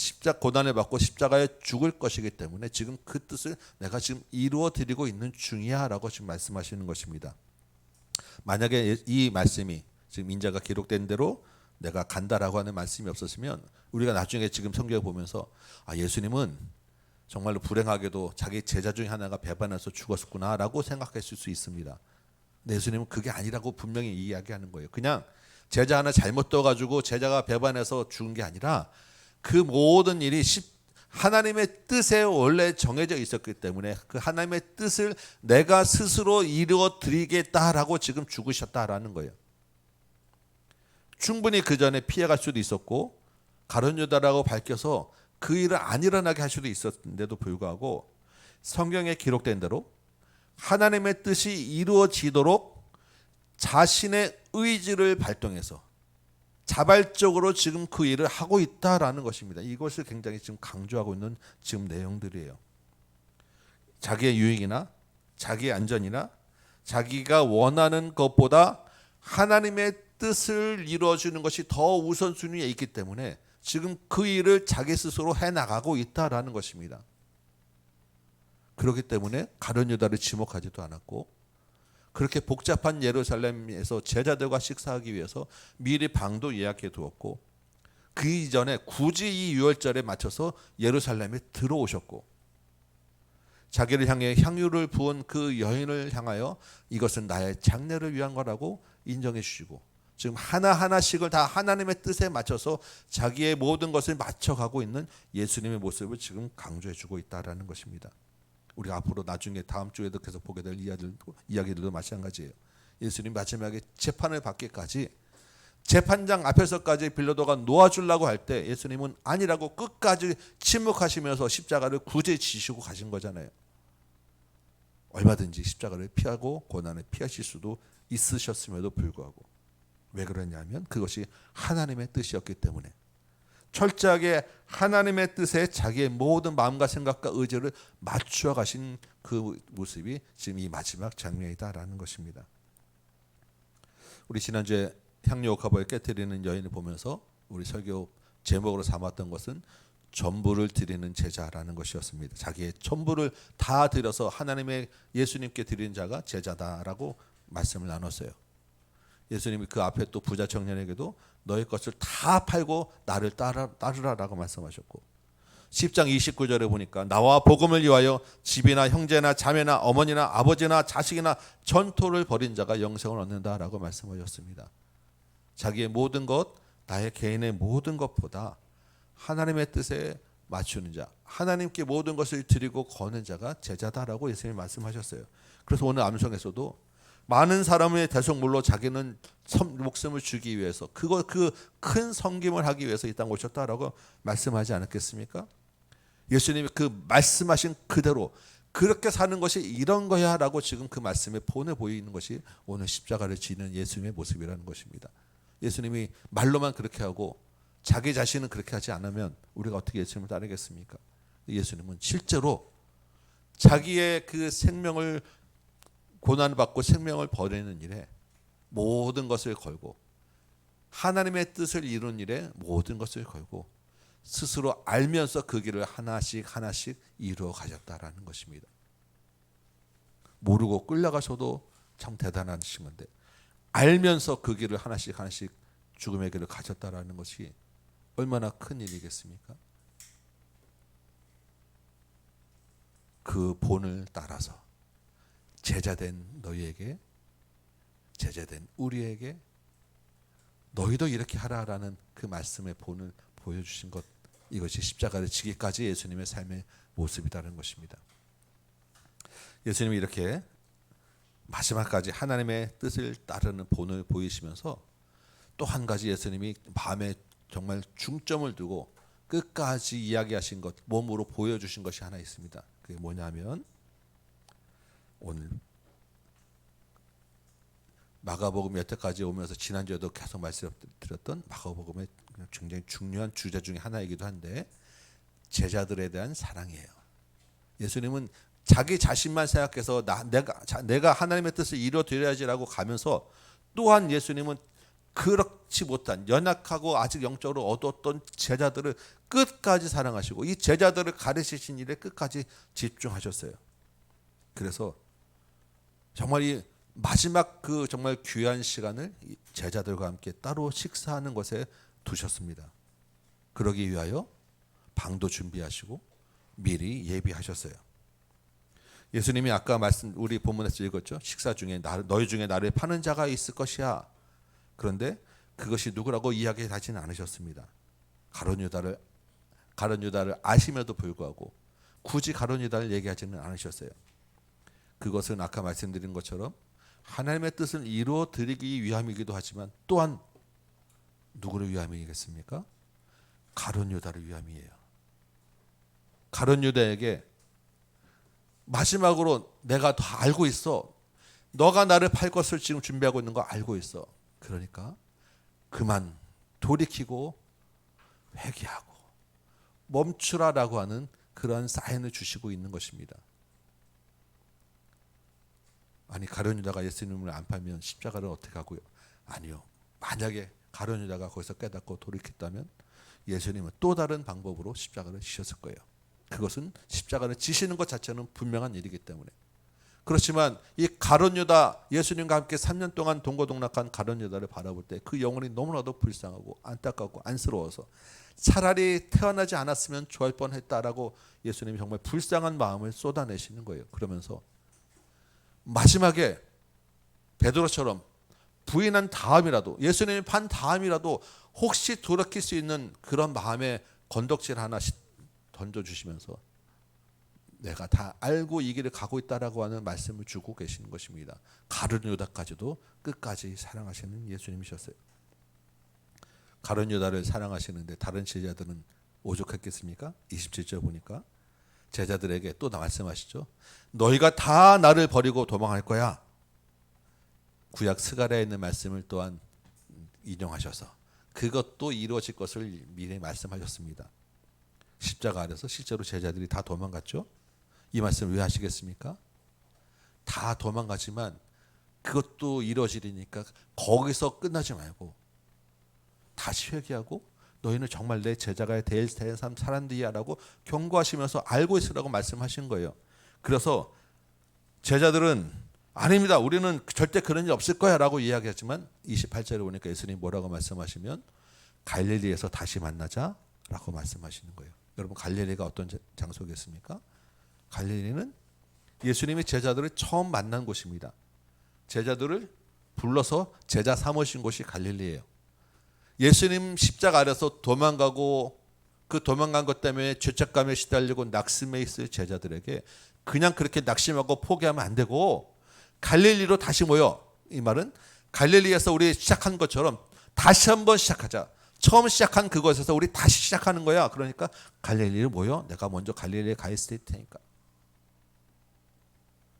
고난을 받고 십자가에 죽을 것이기 때문에 지금 그 뜻을 내가 지금 이루어 드리고 있는 중이야라고 지금 말씀하시는 것입니다. 만약에 이 말씀이 지금 인자가 기록된 대로 내가 간다라고 하는 말씀이 없었으면 우리가 나중에 지금 성경을 보면서 예수님은 정말로 불행하게도 자기 제자 중에 하나가 배반해서 죽었구나라고 생각했을 수 있습니다. 근데 예수님은 그게 아니라고 분명히 이야기하는 거예요. 그냥 제자 하나 잘못 떠가지고 제자가 배반해서 죽은 게 아니라 그 모든 일이 하나님의 뜻에 원래 정해져 있었기 때문에 그 하나님의 뜻을 내가 스스로 이루어 드리겠다라고 지금 죽으셨다라는 거예요. 충분히 그 전에 피해갈 수도 있었고 가룟유다라고 밝혀서 그 일을 안 일어나게 할 수도 있었는데도 불구하고 성경에 기록된 대로 하나님의 뜻이 이루어지도록 자신의 의지를 발동해서 자발적으로 지금 그 일을 하고 있다라는 것입니다. 이것을 굉장히 지금 강조하고 있는 지금 내용들이에요. 자기의 유익이나 자기의 안전이나 자기가 원하는 것보다 하나님의 뜻을 이루어주는 것이 더 우선순위에 있기 때문에 지금 그 일을 자기 스스로 해나가고 있다라는 것입니다. 그렇기 때문에 가룟유다를 지목하지도 않았고 그렇게 복잡한 예루살렘에서 제자들과 식사하기 위해서 미리 방도 예약해 두었고 그 이전에 굳이 이 유월절에 맞춰서 예루살렘에 들어오셨고 자기를 향해 향유를 부은 그 여인을 향하여 이것은 나의 장례를 위한 거라고 인정해 주시고 지금 하나하나씩을 다 하나님의 뜻에 맞춰서 자기의 모든 것을 맞춰가고 있는 예수님의 모습을 지금 강조해 주고 있다라는 것입니다. 우리가 앞으로 나중에 다음 주에도 계속 보게 될 이야기들도 마찬가지예요. 예수님 마지막에 재판을 받기까지 재판장 앞에서까지 빌라도가 놓아주려고 할 때 예수님은 아니라고 끝까지 침묵하시면서 십자가를 굳이 지시고 가신 거잖아요. 얼마든지 십자가를 피하고 고난을 피하실 수도 있으셨음에도 불구하고 왜 그러냐면 그것이 하나님의 뜻이었기 때문에 철저하게 하나님의 뜻에 자기의 모든 마음과 생각과 의지를 맞추어 가신 그 모습이 지금 이 마지막 장면이다라는 것입니다. 우리 지난주에 향유 옥합을 깨뜨리는 여인을 보면서 우리 설교 제목으로 삼았던 것은 전부를 드리는 제자라는 것이었습니다. 자기의 전부를 다 드려서 하나님의 예수님께 드리는 자가 제자다라고 말씀을 나눴어요. 예수님이 그 앞에 또 부자 청년에게도 너의 것을 다 팔고 나를 따르라라고 말씀하셨고 10장 29절에 보니까 나와 복음을 위하여 집이나 형제나 자매나 어머니나 아버지나 자식이나 전토를 벌인 자가 영생을 얻는다라고 말씀하셨습니다. 자기의 모든 것, 나의 개인의 모든 것보다 하나님의 뜻에 맞추는 자, 하나님께 모든 것을 드리고 거는 자가 제자다라고 예수님이 말씀하셨어요. 그래서 오늘 암송에서도 많은 사람의 대속물로 자기는 목숨을 주기 위해서 그 큰 섬김을 하기 위해서 이 땅에 오셨다라고 말씀하지 않았겠습니까? 예수님이 그 말씀하신 그대로 그렇게 사는 것이 이런 거야라고 지금 그 말씀에 보내 보이는 것이 오늘 십자가를 지는 예수님의 모습이라는 것입니다. 예수님이 말로만 그렇게 하고 자기 자신은 그렇게 하지 않으면 우리가 어떻게 예수님을 따르겠습니까? 예수님은 실제로 자기의 그 생명을 고난을 받고 생명을 버리는 일에 모든 것을 걸고 하나님의 뜻을 이루는 일에 모든 것을 걸고 스스로 알면서 그 길을 하나씩 이루어 가셨다라는 것입니다. 모르고 끌려가셔도 참 대단하신 건데 알면서 그 길을 하나씩 하나씩 죽음의 길을 가셨다라는 것이 얼마나 큰 일이겠습니까? 그 본을 따라서 제자된 너희에게, 제자된 우리에게 너희도 이렇게 하라라는 그 말씀의 본을 보여주신 것, 이것이 십자가를 지기까지 예수님의 삶의 모습이라는 것입니다. 예수님이 이렇게 마지막까지 하나님의 뜻을 따르는 본을 보이시면서 또 한 가지 예수님이 마음에 정말 중점을 두고 끝까지 이야기하신 것, 몸으로 보여주신 것이 하나 있습니다. 그게 뭐냐면 오늘 마가복음 여태까지 오면서 지난주에도 계속 말씀드렸던 마가복음의 굉장히 중요한 주제 중에 하나이기도 한데 제자들에 대한 사랑이에요. 예수님은 자기 자신만 생각해서 내가 하나님의 뜻을 이루어드려야지라고 가면서 또한 예수님은 그렇지 못한 연약하고 아직 영적으로 어두웠던 제자들을 끝까지 사랑하시고 이 제자들을 가르치신 일에 끝까지 집중하셨어요. 그래서 정말 이 마지막 그 정말 귀한 시간을 제자들과 함께 따로 식사하는 것에 두셨습니다. 그러기 위하여 방도 준비하시고 미리 예비하셨어요. 예수님이 아까 우리 본문에서 읽었죠. 식사 중에 너희 중에 나를 파는 자가 있을 것이야. 그런데 그것이 누구라고 이야기하지는 않으셨습니다. 가룟 유다를 아심에도 불구하고 굳이 가룟 유다를 얘기하지는 않으셨어요. 그것은 아까 말씀드린 것처럼 하나님의 뜻을 이루어 드리기 위함이기도 하지만 또한 누구를 위함이겠습니까? 가룟 유다를 위함이에요. 가룟 유다에게 마지막으로 내가 다 알고 있어. 너가 나를 팔 것을 지금 준비하고 있는 거 알고 있어. 그러니까 그만 돌이키고 회개하고 멈추라라고 하는 그런 사인을 주시고 있는 것입니다. 아니 가룟 유다가 예수님을 안 팔면 십자가를 어떻게 하고요? 아니요. 만약에 가룟 유다가 거기서 깨닫고 돌이켰다면 예수님은 또 다른 방법으로 십자가를 지셨을 거예요. 그것은 십자가를 지시는 것 자체는 분명한 일이기 때문에. 그렇지만 이 가룟 유다, 예수님과 함께 3년 동안 동고동락한 가룟 유다를 바라볼 때 그 영혼이 너무나도 불쌍하고 안타깝고 안쓰러워서 차라리 태어나지 않았으면 좋을 뻔했다라고 예수님이 정말 불쌍한 마음을 쏟아내시는 거예요. 그러면서 마지막에 베드로처럼 부인한 다음이라도, 예수님이 판 다음이라도 혹시 돌이킬 수 있는 그런 마음의 건덕질 하나 던져주시면서 내가 다 알고 이 길을 가고 있다라고 하는 말씀을 주고 계시는 것입니다. 가룟 유다까지도 끝까지 사랑하시는 예수님이셨어요. 가룟 유다를 사랑하시는데 다른 제자들은 오죽했겠습니까? 27절 보니까 제자들에게 또 말씀하시죠. 너희가 다 나를 버리고 도망할 거야. 구약 스가랴에 있는 말씀을 또한 인용하셔서 그것도 이루어질 것을 미리 말씀하셨습니다. 십자가 아래서 실제로 제자들이 다 도망갔죠. 이 말씀 왜 하시겠습니까? 다 도망가지만 그것도 이루어지리니까 거기서 끝나지 말고 다시 회개하고 너희는 정말 내 제자가 될 사람들이야라고 경고하시면서 알고 있으라고 말씀하신 거예요. 그래서 제자들은 아닙니다. 우리는 절대 그런 일 없을 거야 라고 이야기했지만 28절에 보니까 예수님이 뭐라고 말씀하시면 갈릴리에서 다시 만나자 라고 말씀하시는 거예요. 여러분 갈릴리가 어떤 장소겠습니까? 갈릴리는 예수님이 제자들을 처음 만난 곳입니다. 제자들을 불러서 제자 삼으신 곳이 갈릴리예요. 예수님 십자가 아래서 도망가고 그 도망간 것 때문에 죄책감에 시달리고 낙심해 있을 제자들에게 그냥 그렇게 낙심하고 포기하면 안 되고 갈릴리로 다시 모여. 이 말은 갈릴리에서 우리 시작한 것처럼 다시 한번 시작하자. 처음 시작한 그것에서 우리 다시 시작하는 거야. 그러니까 갈릴리로 모여. 내가 먼저 갈릴리에 가 있을 테니까.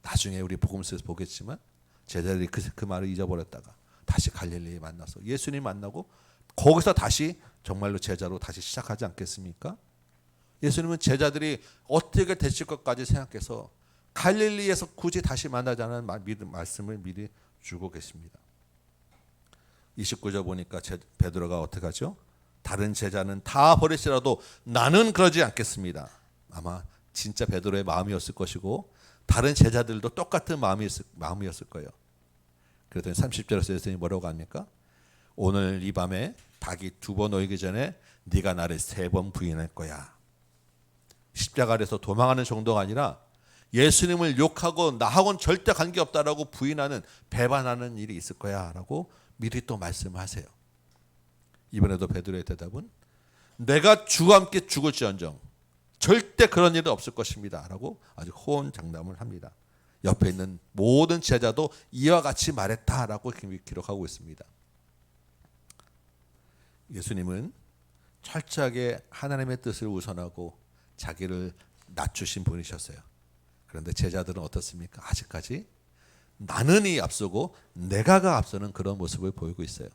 나중에 우리 복음서에서 보겠지만 제자들이 그 말을 잊어버렸다가 다시 갈릴리에 만나서 예수님 만나고 거기서 다시 정말로 제자로 다시 시작하지 않겠습니까? 예수님은 제자들이 어떻게 되실 것까지 생각해서 갈릴리에서 굳이 다시 만나자는 말씀을 미리 주고 계십니다. 29절 보니까 베드로가 어떻게 하죠? 다른 제자는 다 버리시라도 나는 그러지 않겠습니다. 아마 진짜 베드로의 마음이었을 것이고 다른 제자들도 똑같은 마음이었을 거예요. 그랬더니 30절에서 예수님이 뭐라고 합니까? 오늘 이 밤에 닭이 2번 오기 전에 네가 나를 3번 부인할 거야. 십자가에서 도망하는 정도가 아니라 예수님을 욕하고 나하고는 절대 관계없다라고 부인하는, 배반하는 일이 있을 거야 라고 미리 또 말씀하세요. 이번에도 베드로의 대답은 내가 주와 함께 죽을지언정 절대 그런 일은 없을 것입니다 라고 아주 호언장담을 합니다. 옆에 있는 모든 제자도 이와 같이 말했다라고 기록하고 있습니다. 예수님은 철저하게 하나님의 뜻을 우선하고 자기를 낮추신 분이셨어요. 그런데 제자들은 어떻습니까? 아직까지 나는이 앞서고 내가가 앞서는 그런 모습을 보이고 있어요.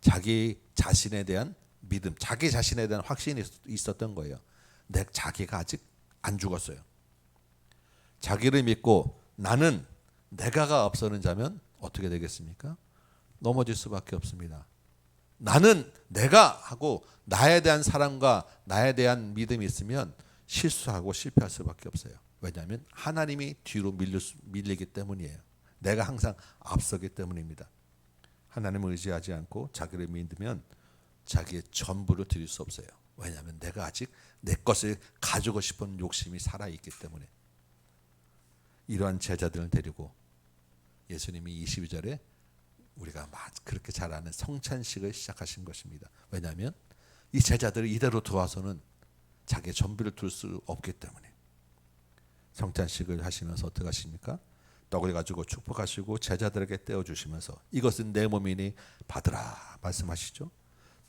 자기 자신에 대한 믿음, 자기 자신에 대한 확신이 있었던 거예요. 자기가 아직 안 죽었어요. 자기를 믿고 나는, 내가가 앞서는 자면 어떻게 되겠습니까? 넘어질 수밖에 없습니다. 나는 내가 하고 나에 대한 사랑과 나에 대한 믿음이 있으면 실수하고 실패할 수밖에 없어요. 왜냐하면 하나님이 뒤로 밀리기 때문이에요. 내가 항상 앞서기 때문입니다. 하나님을 의지하지 않고 자기를 믿으면 자기의 전부를 드릴 수 없어요. 왜냐하면 내가 아직 내 것을 가지고 싶은 욕심이 살아있기 때문에. 이러한 제자들을 데리고 예수님이 22절에 우리가 그렇게 잘 아는 성찬식을 시작하신 것입니다. 왜냐하면 이 제자들을 이대로 두어서는 자기의 전부를 둘 수 없기 때문에. 성찬식을 하시면서 어떻게 하십니까? 떡을 가지고 축복하시고 제자들에게 떼어주시면서 이것은 내 몸이니 받으라 말씀하시죠.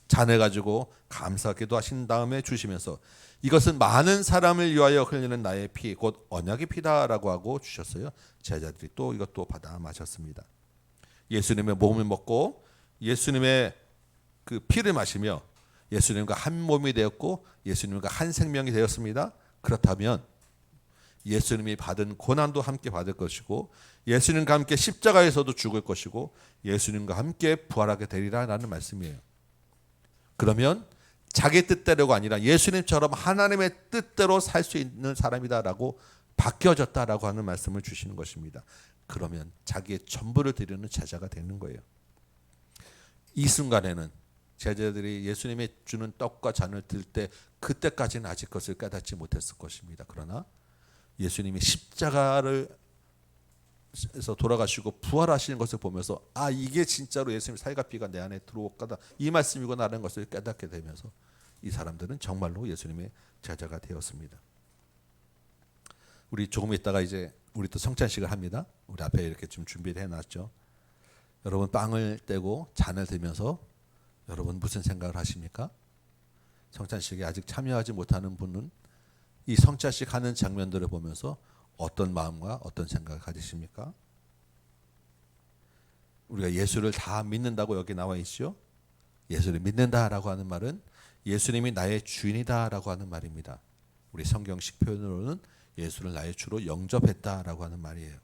잔을 가지고 감사 기도하신 다음에 주시면서 이것은 많은 사람을 위하여 흘리는 나의 피, 곧 언약의 피다라고 하고 주셨어요. 제자들이 또 이것도 받아 마셨습니다. 예수님의 몸을 먹고 예수님의 그 피를 마시며 예수님과 한 몸이 되었고 예수님과 한 생명이 되었습니다. 그렇다면 예수님이 받은 고난도 함께 받을 것이고 예수님과 함께 십자가에서도 죽을 것이고 예수님과 함께 부활하게 되리라라는 말씀이에요. 그러면 자기 뜻대로가 아니라 예수님처럼 하나님의 뜻대로 살 수 있는 사람이다라고 바뀌어졌다라고 하는 말씀을 주시는 것입니다. 그러면 자기의 전부를 드리는 제자가 되는 거예요. 이 순간에는 제자들이 예수님이 주는 떡과 잔을 들 때 그때까지는 아직 그것을 깨닫지 못했을 것입니다. 그러나 예수님이 십자가를 에서 돌아가시고 부활하시는 것을 보면서 아, 이게 진짜로 예수님의 살과 피가 내 안에 들어오거다, 이 말씀이구나라는 것을 깨닫게 되면서 이 사람들은 정말로 예수님의 제자가 되었습니다. 우리 조금 있다가 이제 우리 또 성찬식을 합니다. 우리 앞에 이렇게 좀 준비를 해놨죠. 여러분 빵을 떼고 잔을 들면서 여러분 무슨 생각을 하십니까? 성찬식에 아직 참여하지 못하는 분은 이 성찬식 하는 장면들을 보면서 어떤 마음과 어떤 생각을 가지십니까? 우리가 예수를 다 믿는다고 여기 나와 있죠. 예수를 믿는다라고 하는 말은 예수님이 나의 주인이다라고 하는 말입니다. 우리 성경식 표현으로는 예수를 나의 주로 영접했다라고 하는 말이에요.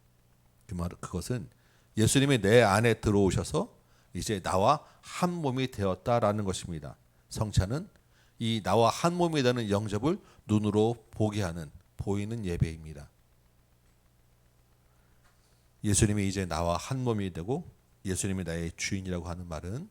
그것은 예수님이 내 안에 들어오셔서 이제 나와 한 몸이 되었다라는 것입니다. 성찬은 이 나와 한 몸이 되는 영접을 눈으로 보게 하는, 보이는 예배입니다. 예수님이 이제 나와 한 몸이 되고 예수님이 나의 주인이라고 하는 말은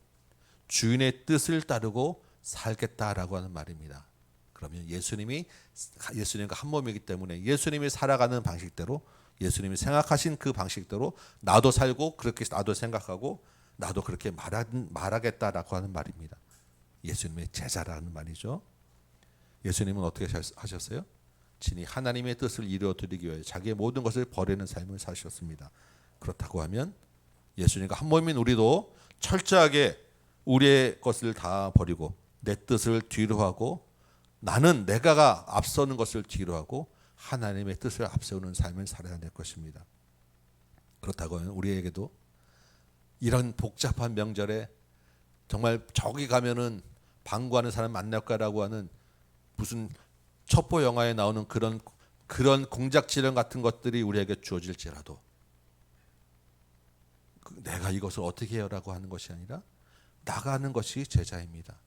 주인의 뜻을 따르고 살겠다라고 하는 말입니다. 그러면 예수님과 한 몸이기 때문에 예수님이 살아가는 방식대로, 예수님이 생각하신 그 방식대로 나도 살고 그렇게 나도 생각하고 나도 그렇게 말하겠다라고 하는 말입니다. 예수님의 제자라는 말이죠. 예수님은 어떻게 하셨어요? 친히 하나님의 뜻을 이루어드리기 위해 자기의 모든 것을 버리는 삶을 사셨습니다. 그렇다고 하면 예수님과 한 몸인 우리도 철저하게 우리의 것을 다 버리고 내 뜻을 뒤로 하고 나는 내가가 앞서는 것을 뒤로 하고 하나님의 뜻을 앞세우는 삶을 살아야 될 것입니다. 그렇다고 하면 우리에게도 이런 복잡한 명절에 정말 저기 가면은 방구하는 사람 만날 거라고 하는 무슨 첩보 영화에 나오는 그런 공작지령 같은 것들이 우리에게 주어질지라도 내가 이것을 어떻게 해요라고 하는 것이 아니라 나가는 것이 제자입니다.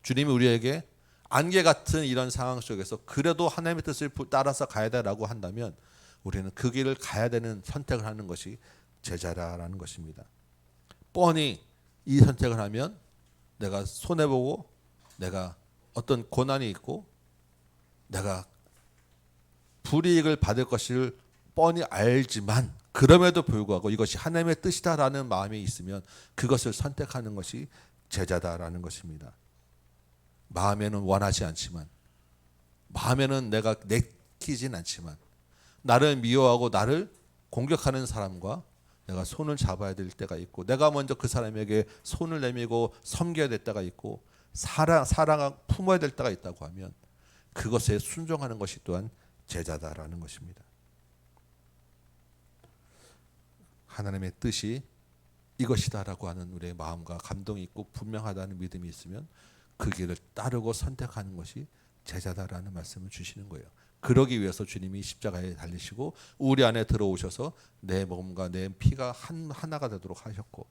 주님이 우리에게 안개 같은 이런 상황 속에서 그래도 하나님의 뜻을 따라서 가야 되라고 한다면 우리는 그 길을 가야 되는 선택을 하는 것이 제자라는 것입니다. 뻔히 이 선택을 하면 내가 손해보고 내가 어떤 고난이 있고 내가 불이익을 받을 것을 뻔히 알지만 그럼에도 불구하고 이것이 하나님의 뜻이다라는 마음이 있으면 그것을 선택하는 것이 제자다라는 것입니다. 마음에는 원하지 않지만 마음에는 내가 내키진 않지만 나를 미워하고 나를 공격하는 사람과 내가 손을 잡아야 될 때가 있고 내가 먼저 그 사람에게 손을 내밀고 섬겨야 될 때가 있고 사랑을 품어야 될 때가 있다고 하면 그것에 순종하는 것이 또한 제자다라는 것입니다. 하나님의 뜻이 이것이다라고 하는 우리의 마음과 감동이 있고 분명하다는 믿음이 있으면 그 길을 따르고 선택하는 것이 제자다라는 말씀을 주시는 거예요. 그러기 위해서 주님이 십자가에 달리시고 우리 안에 들어오셔서 내 몸과 내 피가 하나가 되도록 하셨고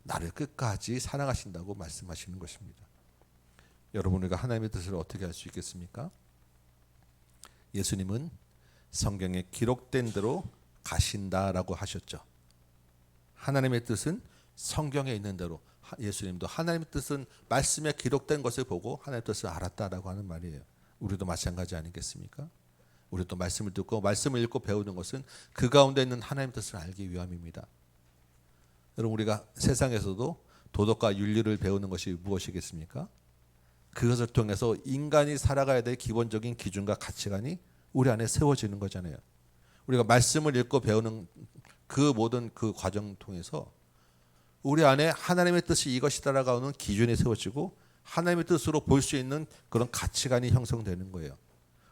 나를 끝까지 사랑하신다고 말씀하시는 것입니다. 여러분 우리가 하나님의 뜻을 어떻게 알 수 있겠습니까? 예수님은 성경에 기록된 대로 가신다라고 하셨죠. 하나님의 뜻은 성경에 있는 대로 예수님도 하나님의 뜻은 말씀에 기록된 것을 보고 하나님의 뜻을 알았다라고 하는 말이에요. 우리도 마찬가지 아니겠습니까? 우리도 말씀을 듣고 말씀을 읽고 배우는 것은 그 가운데 있는 하나님의 뜻을 알기 위함입니다. 여러분 우리가 세상에서도 도덕과 윤리를 배우는 것이 무엇이겠습니까? 그것을 통해서 인간이 살아가야 될 기본적인 기준과 가치관이 우리 안에 세워지는 거잖아요. 우리가 말씀을 읽고 배우는 그 모든 그 과정 통해서 우리 안에 하나님의 뜻이 이것이다라고 하는 기준이 세워지고 하나님의 뜻으로 볼 수 있는 그런 가치관이 형성되는 거예요.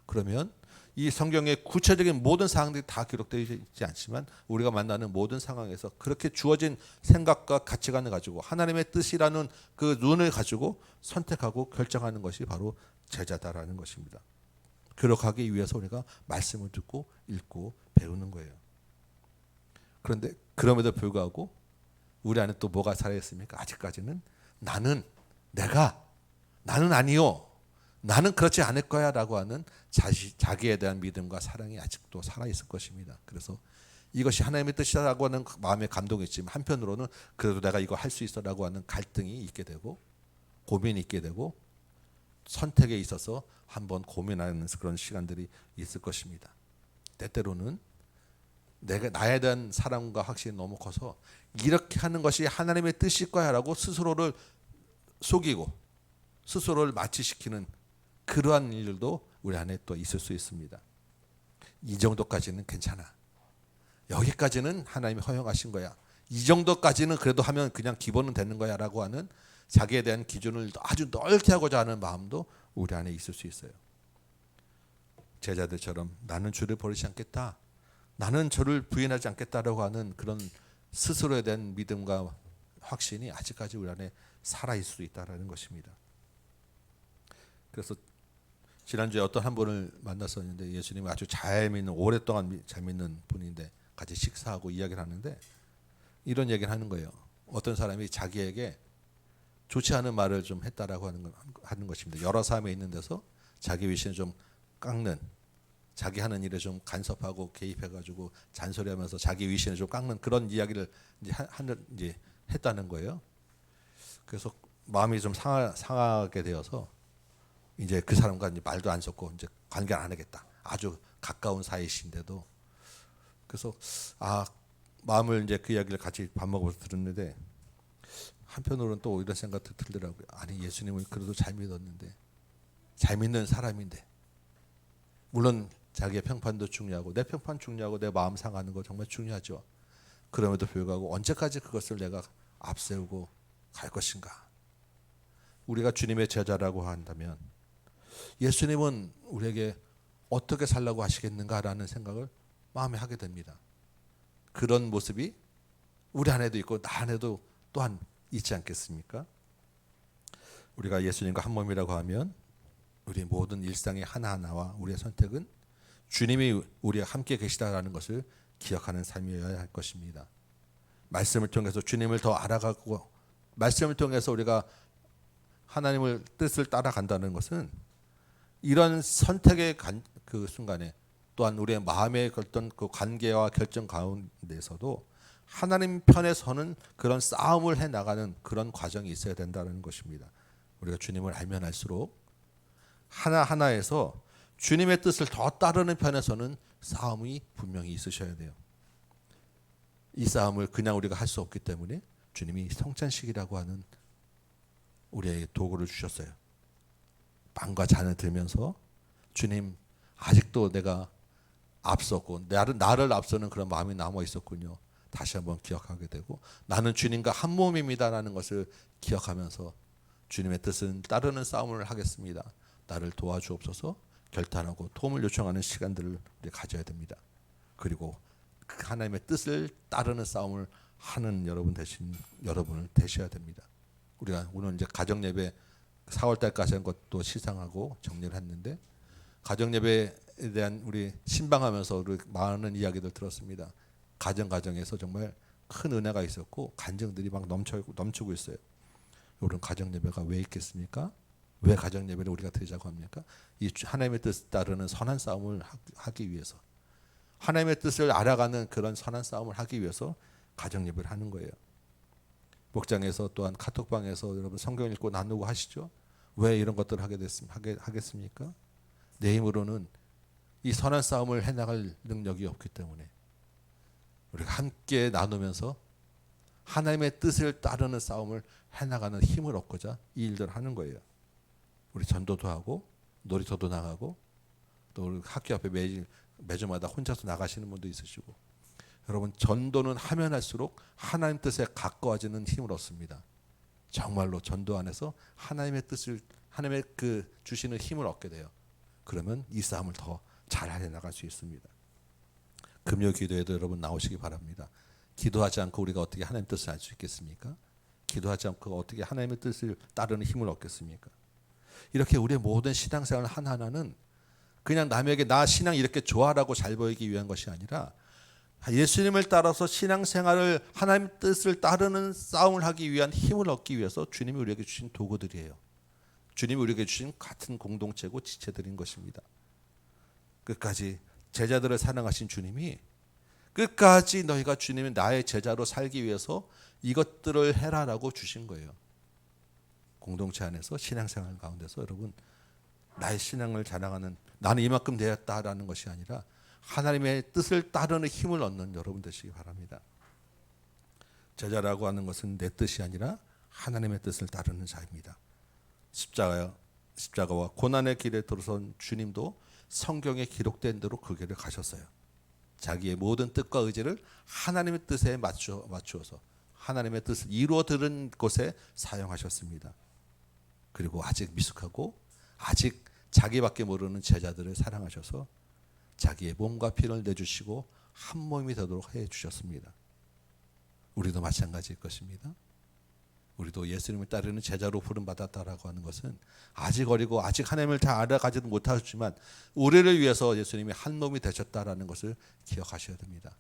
그러면 이 성경의 구체적인 모든 사항들이 다 기록되어 있지 않지만 우리가 만나는 모든 상황에서 그렇게 주어진 생각과 가치관을 가지고 하나님의 뜻이라는 그 눈을 가지고 선택하고 결정하는 것이 바로 제자다라는 것입니다. 그렇게 하기 위해서 우리가 말씀을 듣고 읽고 배우는 거예요. 그런데 그럼에도 불구하고 우리 안에 또 뭐가 살아있습니까? 아직까지는 나는 아니요. 나는 그렇지 않을 거야 라고 하는 자기에 대한 믿음과 사랑이 아직도 살아있을 것입니다. 그래서 이것이 하나님의 뜻이라고 하는 마음의 감동이 있지만 한편으로는 그래도 내가 이거 할 수 있어 라고 하는 갈등이 있게 되고 고민이 있게 되고 선택에 있어서 한번 고민하는 그런 시간들이 있을 것입니다. 때때로는 나에 대한 사랑과 확신이 너무 커서 이렇게 하는 것이 하나님의 뜻일 거야 라고 스스로를 속이고 스스로를 마취시키는 그러한 일들도 우리 안에 또 있을 수 있습니다. 이 정도까지는 괜찮아. 여기까지는 하나님이 허용하신 거야. 이 정도까지는 그래도 하면 그냥 기본은 되는 거야 라고 하는 자기에 대한 기준을 아주 넓게 하고자 하는 마음도 우리 안에 있을 수 있어요. 제자들처럼 나는 주를 버리지 않겠다. 나는 저를 부인하지 않겠다라고 하는 그런 스스로에 대한 믿음과 확신이 아직까지 우리 안에 살아있을 수 있다는 것입니다. 그래서 지난주에 어떤 한 분을 만났었는데 예수님이 아주 잘 믿는 오랫동안 잘 믿는 분인데 같이 식사하고 이야기를 하는데 이런 얘기를 하는 거예요. 어떤 사람이 자기에게 좋지 않은 말을 좀 했다라고 하는 것입니다. 여러 사람이 있는 데서 자기 위신을 좀 깎는 자기 하는 일에 좀 간섭하고 개입해가지고 잔소리하면서 자기 위신을 좀 깎는 그런 이야기를 이제 했다는 거예요. 그래서 마음이 좀 상하게 되어서 이제 그 사람과 이제 말도 안 섞고 이제 관계를 안 하겠다. 아주 가까운 사이신데도 그래서 마음을 이제 그 이야기를 같이 밥 먹으면서 들었는데 한편으로는 또 이런 생각도 들더라고요. 아니 예수님을 그래도 잘 믿었는데 잘 믿는 사람인데 물론 자기의 평판도 중요하고 내 평판 중요하고 내 마음 상하는 거 정말 중요하죠. 그럼에도 불구하고 언제까지 그것을 내가 앞세우고 갈 것인가? 우리가 주님의 제자라고 한다면 예수님은 우리에게 어떻게 살라고 하시겠는가라는 생각을 마음에 하게 됩니다. 그런 모습이 우리 안에도 있고 나 안에도 또한 있지 않겠습니까? 우리가 예수님과 한 몸이라고 하면 우리 모든 일상의 하나하나와 우리의 선택은 주님이 우리와 함께 계시다라는 것을 기억하는 삶이어야 할 것입니다. 말씀을 통해서 주님을 더 알아가고 말씀을 통해서 우리가 하나님을 뜻을 따라간다는 것은 이런 선택의 그 순간에 또한 우리의 마음의 어떤 그 관계와 결정 가운데서도 하나님 편에 서는 그런 싸움을 해 나가는 그런 과정이 있어야 된다는 것입니다. 우리가 주님을 알면 알수록 하나하나에서 주님의 뜻을 더 따르는 편에서는 싸움이 분명히 있으셔야 돼요. 이 싸움을 그냥 우리가 할 수 없기 때문에 주님이 성찬식이라고 하는 우리에게 도구를 주셨어요. 빵과 잔을 들면서 주님, 아직도 내가 앞섰고 나를 앞서는 그런 마음이 남아 있었군요. 다시 한번 기억하게 되고 나는 주님과 한 몸입니다라는 것을 기억하면서 주님의 뜻은 따르는 싸움을 하겠습니다. 나를 도와주옵소서 결단하고 도움을 요청하는 시간들을 우리 가져야 됩니다. 그리고 하나님의 뜻을 따르는 싸움을 하는 여러분을 되셔야 됩니다. 우리가 오늘 이제 가정 예배 4월 달까지 한 것도 시상하고 정리를 했는데 가정 예배에 대한 우리 신방하면서 우리 많은 이야기들 들었습니다. 가정에서 정말 큰 은혜가 있었고 간증들이 막 넘치고 있어요. 이런 가정 예배가 왜 있겠습니까? 왜 가정 예배를 우리가 드리자고 합니까? 이 하나님의 뜻을 따르는 선한 싸움을 하기 위해서, 하나님의 뜻을 알아가는 그런 선한 싸움을 하기 위해서 가정 예배를 하는 거예요. 목장에서 또한 카톡방에서 여러분 성경 읽고 나누고 하시죠. 왜 이런 것들을 하겠습니까? 내 힘으로는 이 선한 싸움을 해나갈 능력이 없기 때문에 우리가 함께 나누면서 하나님의 뜻을 따르는 싸움을 해나가는 힘을 얻고자 이 일들을 하는 거예요. 우리 전도도 하고 놀이터도 나가고 또 우리 학교 앞에 매주마다 혼자서 나가시는 분도 있으시고, 여러분 전도는 하면 할수록 하나님 뜻에 가까워지는 힘을 얻습니다. 정말로 전도 안에서 하나님의 뜻을, 하나님의 그 주시는 힘을 얻게 돼요. 그러면 이 싸움을 더 잘 해나갈 수 있습니다. 금요 기도에도 여러분 나오시기 바랍니다. 기도하지 않고 우리가 어떻게 하나님의 뜻을 알 수 있겠습니까? 기도하지 않고 어떻게 하나님의 뜻을 따르는 힘을 얻겠습니까? 이렇게 우리의 모든 신앙생활 하나하나는 그냥 남에게 나 신앙 이렇게 좋아라고 잘 보이기 위한 것이 아니라 예수님을 따라서 신앙생활을 하나님 뜻을 따르는 싸움을 하기 위한 힘을 얻기 위해서 주님이 우리에게 주신 도구들이에요. 주님이 우리에게 주신 같은 공동체고 지체들인 것입니다. 끝까지 제자들을 사랑하신 주님이 끝까지 너희가 주님이 나의 제자로 살기 위해서 이것들을 해라라고 주신 거예요. 공동체 안에서 신앙생활 가운데서 여러분 나의 신앙을 자랑하는, 나는 이만큼 되었다라는 것이 아니라 하나님의 뜻을 따르는 힘을 얻는 여러분 되시기 바랍니다. 제자라고 하는 것은 내 뜻이 아니라 하나님의 뜻을 따르는 자입니다. 십자가와 고난의 길에 들어선 주님도 성경에 기록된 대로 그 길을 가셨어요. 자기의 모든 뜻과 의지를 하나님의 뜻에 맞추어서 하나님의 뜻을 이루어 들은 곳에 사용하셨습니다. 그리고 아직 미숙하고 아직 자기밖에 모르는 제자들을 사랑하셔서 자기의 몸과 피를 내주시고 한 몸이 되도록 해주셨습니다. 우리도 마찬가지일 것입니다. 우리도 예수님을 따르는 제자로 부름받았다라고 하는 것은 아직 어리고 아직 하나님을 다 알아가지도 못하셨지만 우리를 위해서 예수님이 한 몸이 되셨다라는 것을 기억하셔야 됩니다.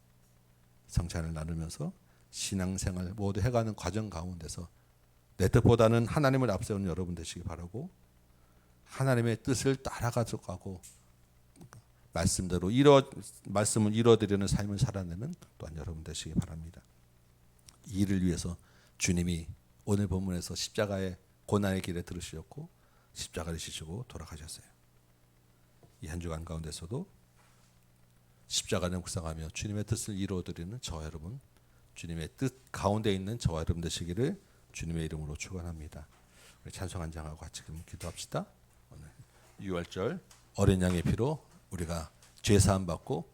성찬을 나누면서 신앙생활 모두 해가는 과정 가운데서 내 뜻보다는 하나님을 앞세우는 여러분 되시기 바라고, 하나님의 뜻을 따라가고 말씀대로 말씀을 이루어드리는 삶을 살아내는 또한 여러분 되시기 바랍니다. 이 일을 위해서 주님이 오늘 본문에서 십자가의 고난의 길에 들으셨고 십자가를 지시고 돌아가셨어요. 이 한 주간 가운데서도 십자가를 묵상하며 주님의 뜻을 이루어드리는 저와 여러분, 주님의 뜻 가운데 있는 저와 여러분 되시기를 주님의 이름으로 축원합니다. 우리 찬송 한 장하고 같이 기도합시다. 오늘 6월절 어린 양의 피로 우리가 죄 사함 받고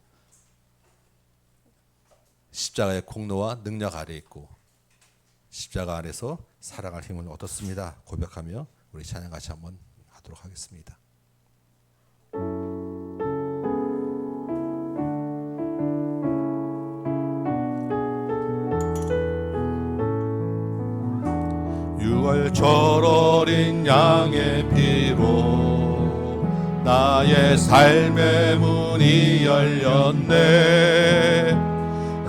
십자가의 공로와 능력 아래 있고 십자가 아래서 살아갈 힘을 얻었습니다. 고백하며 우리 찬양 같이 한번 하도록 하겠습니다. 유월절 어린 양의 피로 나의 삶의 문이 열렸네.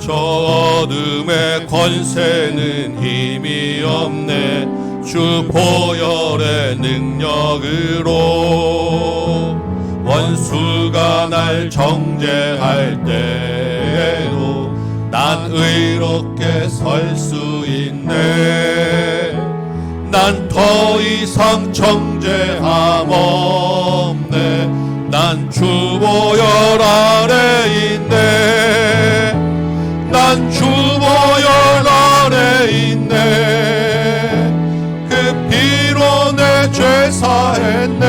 저 어둠의 권세는 힘이 없네. 주 보혈의 능력으로 원수가 날 정죄할 때에도 난 의롭게 설 수 있네. 난 더 이상 정죄함 없네. 난 주 보혈 아래 있네. 난 주 보혈 아래 있네. 그 피로 내 죄 사했네.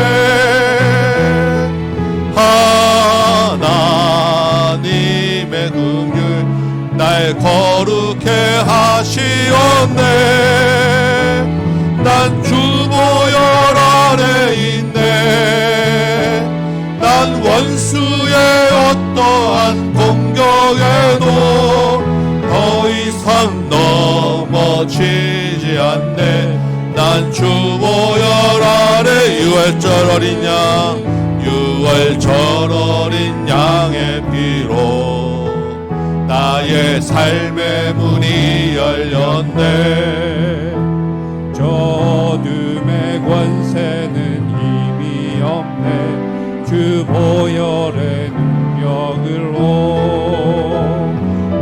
하나님의 긍휼 날 거룩해 하시었네. 난 주 보혈 아래 있네. 난 원수의 어떠한 공격에도 더 이상 넘어지지 않네. 난 주 보혈 아래 유월절 어린 양, 유월절 어린 양의 피로 나의 삶의 문이 열렸네. 저 어둠의 권세는 힘이 없네. 주 보혈의 능력으로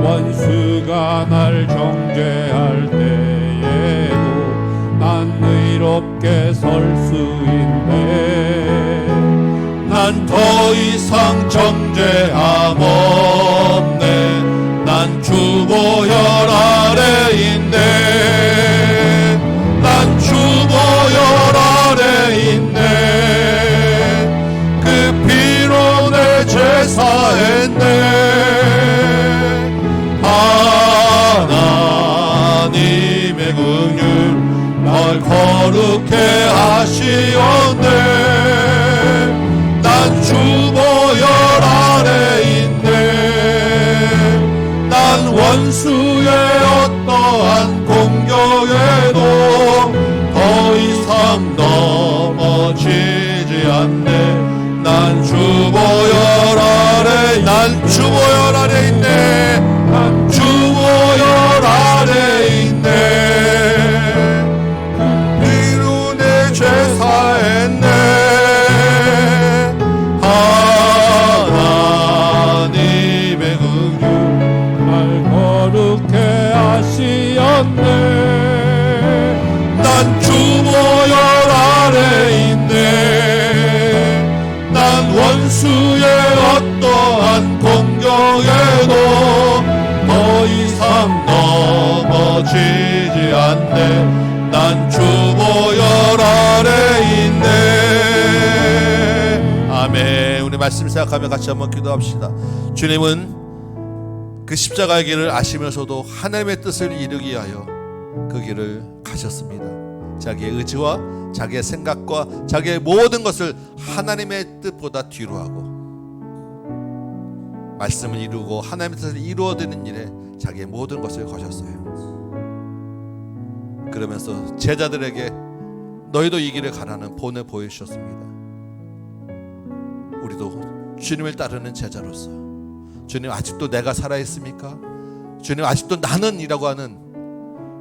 원수가 날 정죄할 때에도 난 의롭게 설 수 있네. 난 더 이상 정죄함 없네. 난 주 보혈 아래 있네. 난 주 보혈 아래 있네. 그 피로 내 죄 사했네. 하나님의 긍휼 날 거룩해 하시었네. 난 주 보혈 아래 있네. 난 원수의 어떠한 공격에도 더 이상 넘어지지 않네. 난 주 보혈 아래, 난 주 보혈 아래 있네. 난 주 보혈 아래 있네. 피로 내 죄 사했네. 하나님의 긍휼 날 거룩해 하시었네. 난 주 보혈 아래 있네. 난 원수의 어떠한 공격에도 더 이상 넘어지지 않네. 난 주 보혈 아래 있네. 아멘. 우리 말씀 생각하며 같이 한번 기도합시다. 주님은 그 십자가의 길을 아시면서도 하나님의 뜻을 이루기 위하여 그 길을 가셨습니다. 자기의 의지와 자기의 생각과 자기의 모든 것을 하나님의 뜻보다 뒤로 하고 말씀을 이루고 하나님의 뜻을 이루어드리는 일에 자기의 모든 것을 거셨어요. 그러면서 제자들에게 너희도 이 길을 가라는 본을 보여주셨습니다. 우리도 주님을 따르는 제자로서 주님 아직도 내가 살아있습니까? 주님 아직도 나는 이라고 하는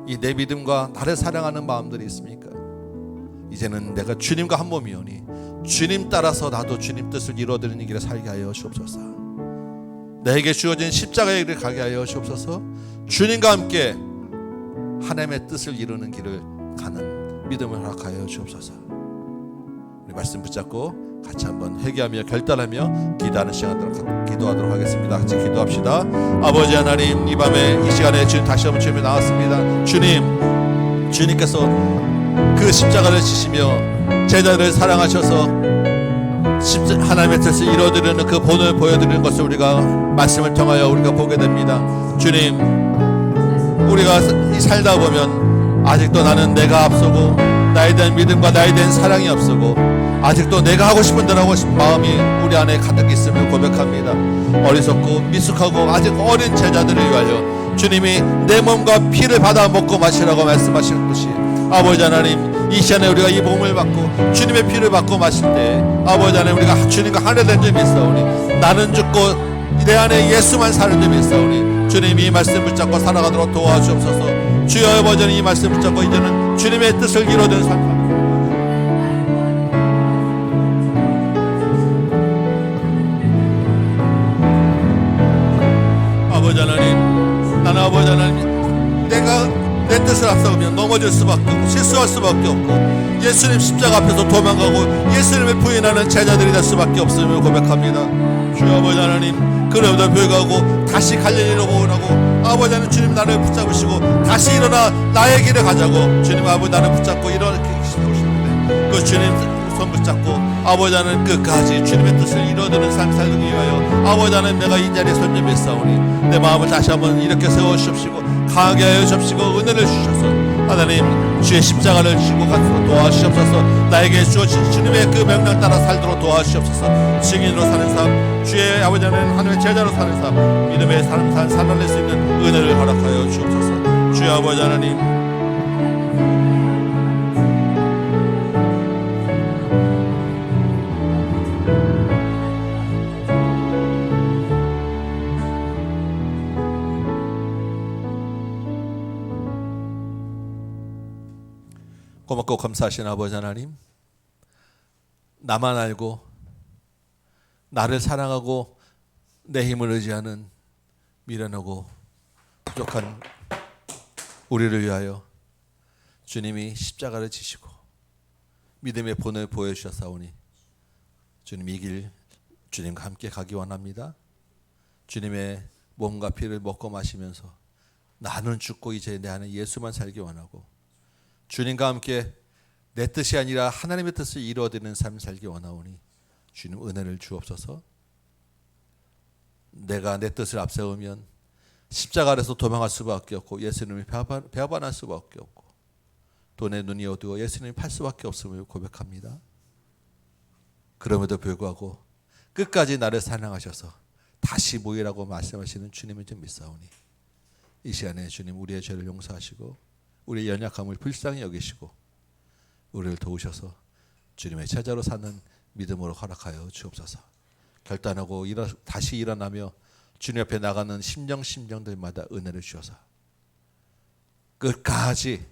이 내 믿음과 나를 사랑하는 마음들이 있습니까? 이제는 내가 주님과 한 몸이오니 주님 따라서 나도 주님 뜻을 이루어드리는 길에 살게 하여 주옵소서. 내게 주어진 십자가의 길을 가게 하여 주옵소서. 주님과 함께 하나님의 뜻을 이루는 길을 가는 믿음을 허락하여 주옵소서. 우리 말씀 붙잡고 같이 한번 회개하며 결단하며 기도하는 시간을 기도하도록 하겠습니다. 같이 기도합시다. 아버지 하나님, 이 밤에 이 시간에 주님 다시 한번 주님에 나왔습니다. 주님께서 그 십자가를 지시며 제자들을 사랑하셔서 하나님의 뜻을 이루어드리는 그 본을 보여드리는 것을 우리가 말씀을 통하여 우리가 보게 됩니다. 주님, 우리가 살다 보면 아직도 나는 내가 앞서고 나에 대한 믿음과 나에 대한 사랑이 앞서고 아직도 내가 하고 싶은 대로 하고 싶은 마음이 우리 안에 가득 있음을 고백합니다. 어리석고 미숙하고 아직 어린 제자들을 위하여 주님이 내 몸과 피를 받아 먹고 마시라고 말씀하셨듯이 아버지 하나님, 이 시간에 우리가 이 몸을 받고 주님의 피를 받고 마실 때 아버지 하나님, 우리가 주님과 하나 된 점이 있사오니 나는 죽고 내 안에 예수만 사는 점이 있사오니 주님 이 말씀 붙잡고 살아가도록 도와주옵소서. 주여 아버지는 이 말씀 붙잡고 이제는 주님의 뜻을 이루어드는 삶. 아버지 하나님, 나는 아버지 하나님, 내가 내 뜻을 앞서가면 넘어질 수밖에 없고 실수할 수밖에 없고 예수님 십자가 앞에서 도망가고 예수님을 부인하는 제자들이 될 수밖에 없음을 고백합니다. 주여 아버지 하나님, 그럼에도 불구하고 다시 갈릴리로 모으라고 아버지 하나님, 주님 나를 붙잡으시고 다시 일어나 나의 길을 가자고 주님 아버지 나를 붙잡고 일어나게 시켜주시는데 그 주님 손 붙잡고 아버지 하나님 끝까지 주님의 뜻을 이루어드는 삶 살기 위하여 아버지 하나님, 내가 이 자리에 손님했사오니 내 마음을 다시 한번 이렇게 세워주십시고 강하게 하여 주십시고 은혜를 주셔서 하나님 주의 십자가를 지고 가도록 도와주시옵소서. 나에게 주어진 주님의 그 명령 따라 살도록 도와주시옵소서. 증인으로 사는 삶, 주의 아버지 하나님, 하나님의 제자로 사는 삶, 믿음의 삶 살아낼 수 있는 은혜를 허락하여 주옵소서. 주의 아버지 하나님, 고맙고 감사하신 아버지 하나님, 나만 알고 나를 사랑하고 내 힘을 의지하는 미련하고 부족한 우리를 위하여 주님이 십자가를 지시고 믿음의 본을 보여주셨사오니 주님 이 길 주님과 함께 가기 원합니다. 주님의 몸과 피를 먹고 마시면서 나는 죽고 이제 내 안에 예수만 살기 원하고 주님과 함께 내 뜻이 아니라 하나님의 뜻을 이루어드리는 삶을 살기 원하오니 주님 은혜를 주옵소서. 내가 내 뜻을 앞세우면 십자가 아래서 도망할 수밖에 없고 예수님이 배반할 수밖에 없고 돈에 눈이 어두워 예수님이 팔 수밖에 없음을 고백합니다. 그럼에도 불구하고 끝까지 나를 사랑하셔서 다시 모이라고 말씀하시는 주님을 좀 믿사오니 이 시간에 주님 우리의 죄를 용서하시고 우리의 연약함을 불쌍히 여기시고 우리를 도우셔서 주님의 제자로 사는 믿음으로 허락하여 주옵소서. 결단하고 다시 일어나며 주님 앞에 나가는 심정들마다 은혜를 주셔서 끝까지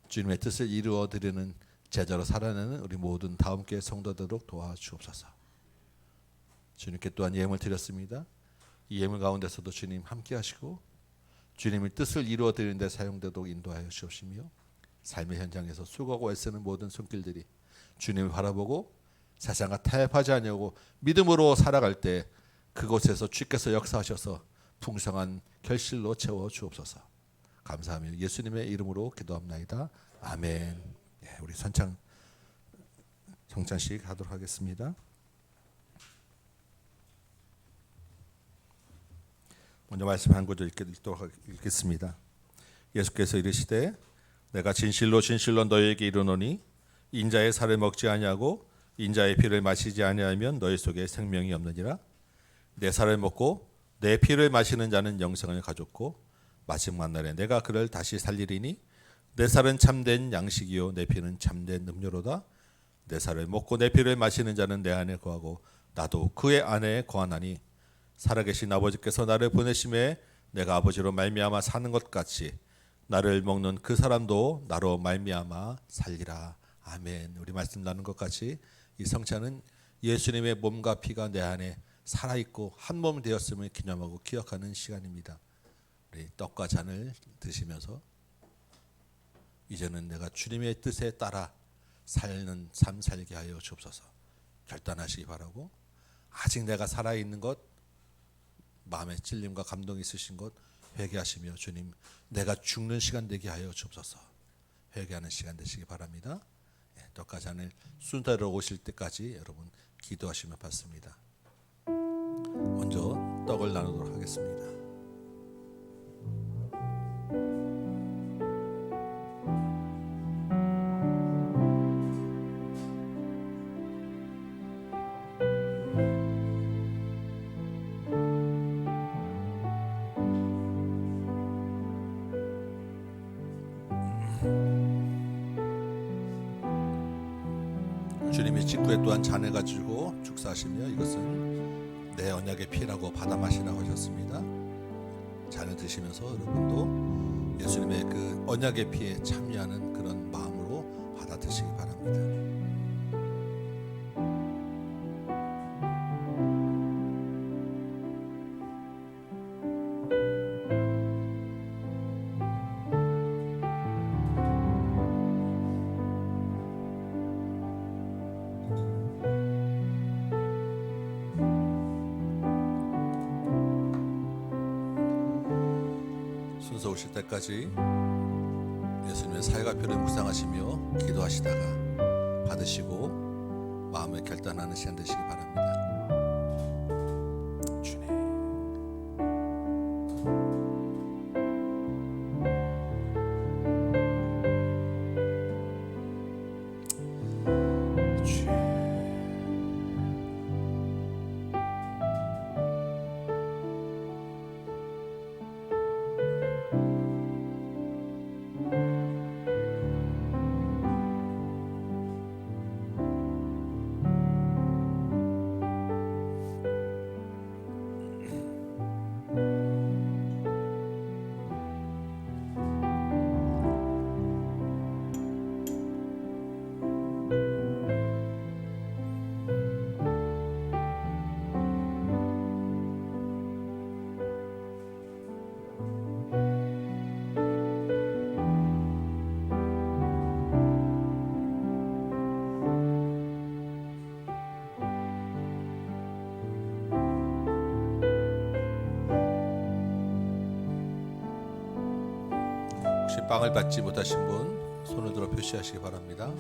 주님의 뜻을 이루어드리는 제자로 살아내는 우리 모든 다음 교회 성도되도록 도와주옵소서. 주님께 또한 예물을 드렸습니다. 이 예물 가운데서도 주님 함께 하시고 주님의 뜻을 이루어드리는 데 사용되도록 인도하여 주옵시며 삶의 현장에서 수고하고 애쓰는 모든 손길들이 주님을 바라보고 세상과 타협하지 아니하고 믿음으로 살아갈 때 그곳에서 주께서 역사하셔서 풍성한 결실로 채워 주옵소서. 감사하며 예수님의 이름으로 기도합나이다. 아멘. 네, 우리 성찬식 하도록 하겠습니다. 먼저 말씀 한 구절 읽겠습니다. 예수께서 이르시되 내가 진실로 너희에게 이르노니 인자의 살을 먹지 아니하고 인자의 피를 마시지 아니하면 너희 속에 생명이 없느니라. 내 살을 먹고 내 피를 마시는 자는 영생을 가졌고 마지막 날에 내가 그를 다시 살리리니 내 살은 참된 양식이요 내 피는 참된 음료로다. 내 살을 먹고 내 피를 마시는 자는 내 안에 거하고 나도 그의 안에 거하나니 살아계신 아버지께서 나를 보내심에 내가 아버지로 말미암아 사는 것 같이 나를 먹는 그 사람도 나로 말미암아 살리라. 아멘. 우리 말씀 나눈 것 같이 이 성찬은 예수님의 몸과 피가 내 안에 살아있고 한 몸 되었음을 기념하고 기억하는 시간입니다. 우리 떡과 잔을 드시면서 이제는 내가 주님의 뜻에 따라 사는 삶 살게 하여 주옵소서. 결단하시기 바라고 아직 내가 살아있는 것 마음에 찔림과 감동이 있으신 것 회개하시며 주님 내가 죽는 시간 되게 하여 주옵소서. 회개하는 시간 되시기 바랍니다. 떡과 잔을 순서대로 오실 때까지 여러분 기도하시면 받습니다. 먼저 떡을 나누도록 하겠습니다. 주님이 직후에 또한 잔을 가지고 축사하시며 이것은 내 언약의 피라고 받아 마시라고 하셨습니다. 잔을 드시면서 여러분도 예수님의 그 언약의 피에 참여하는 그런 마음으로 받아들이시기 바랍니다. 순서 오실 때까지 예수님의 사역과 표를 묵상하시며 기도하시다가 받으시고 마음에 결단하는 시간 되시기 바랍니다. 주님. 혹시 빵을 받지 못하신 분 손을 들어 표시하시기 바랍니다.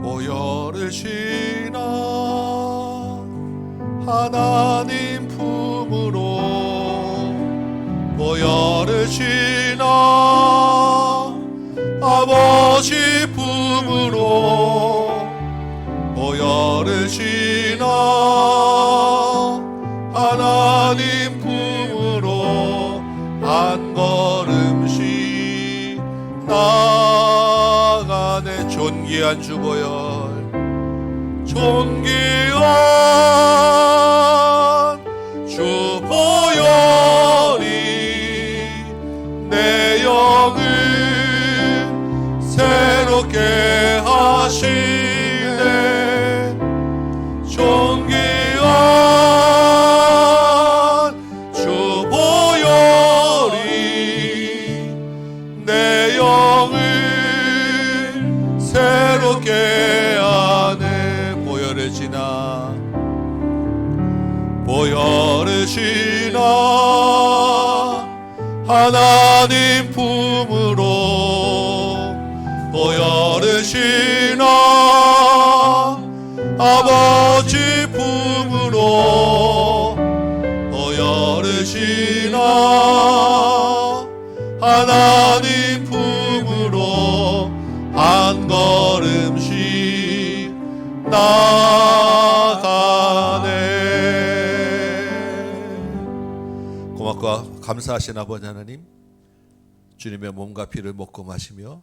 보혈을 지나 하나님 품으로 보혈을 지나 아버지 품으로 보혈을 지나 하나님 품으로 한 걸음씩 나가네. 존귀한 주보혈 존귀한 주보혈이 내 영을 새롭게 하시네. 존귀한 주보혈이 내 영을 새롭게 하네. 보혈을 지나 보혈을 지나 하나님 품으로 보혈을 지나 아버지 품으로 보혈을 지나 하나님 품으로 한 걸음씩 나가네. 고맙고 감사하신 아버지 하나님, 주님의 몸과 피를 먹고 마시며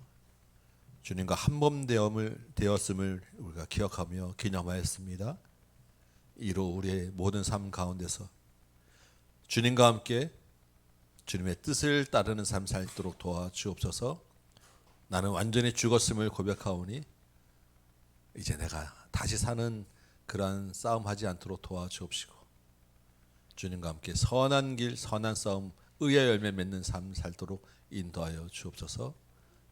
주님과 한 몸 되었음을 우리가 기억하며 기념하였습니다. 이로 우리의 모든 삶 가운데서 주님과 함께 주님의 뜻을 따르는 삶 살도록 도와주옵소서. 나는 완전히 죽었음을 고백하오니 이제 내가 다시 사는 그러한 싸움하지 않도록 도와주옵시고 주님과 함께 선한 길 선한 싸움 의의 열매 맺는 삶 살도록 인도하여 주옵소서.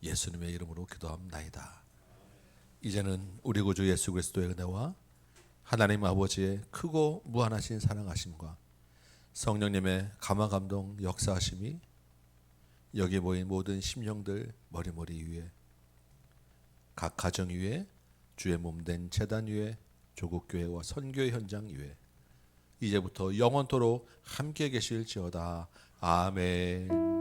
예수님의 이름으로 기도합나이다. 이제는 우리 구주 예수 그리스도의 은혜와 하나님 아버지의 크고 무한하신 사랑하심과 성령님의 감화 감동 역사하심이 여기 모인 모든 심령들 머리머리 위에 각 가정 위에 주의 몸된 제단 위에 조국교회와 선교의 현장 위에 이제부터 영원토록 함께 계실지어다. 아멘.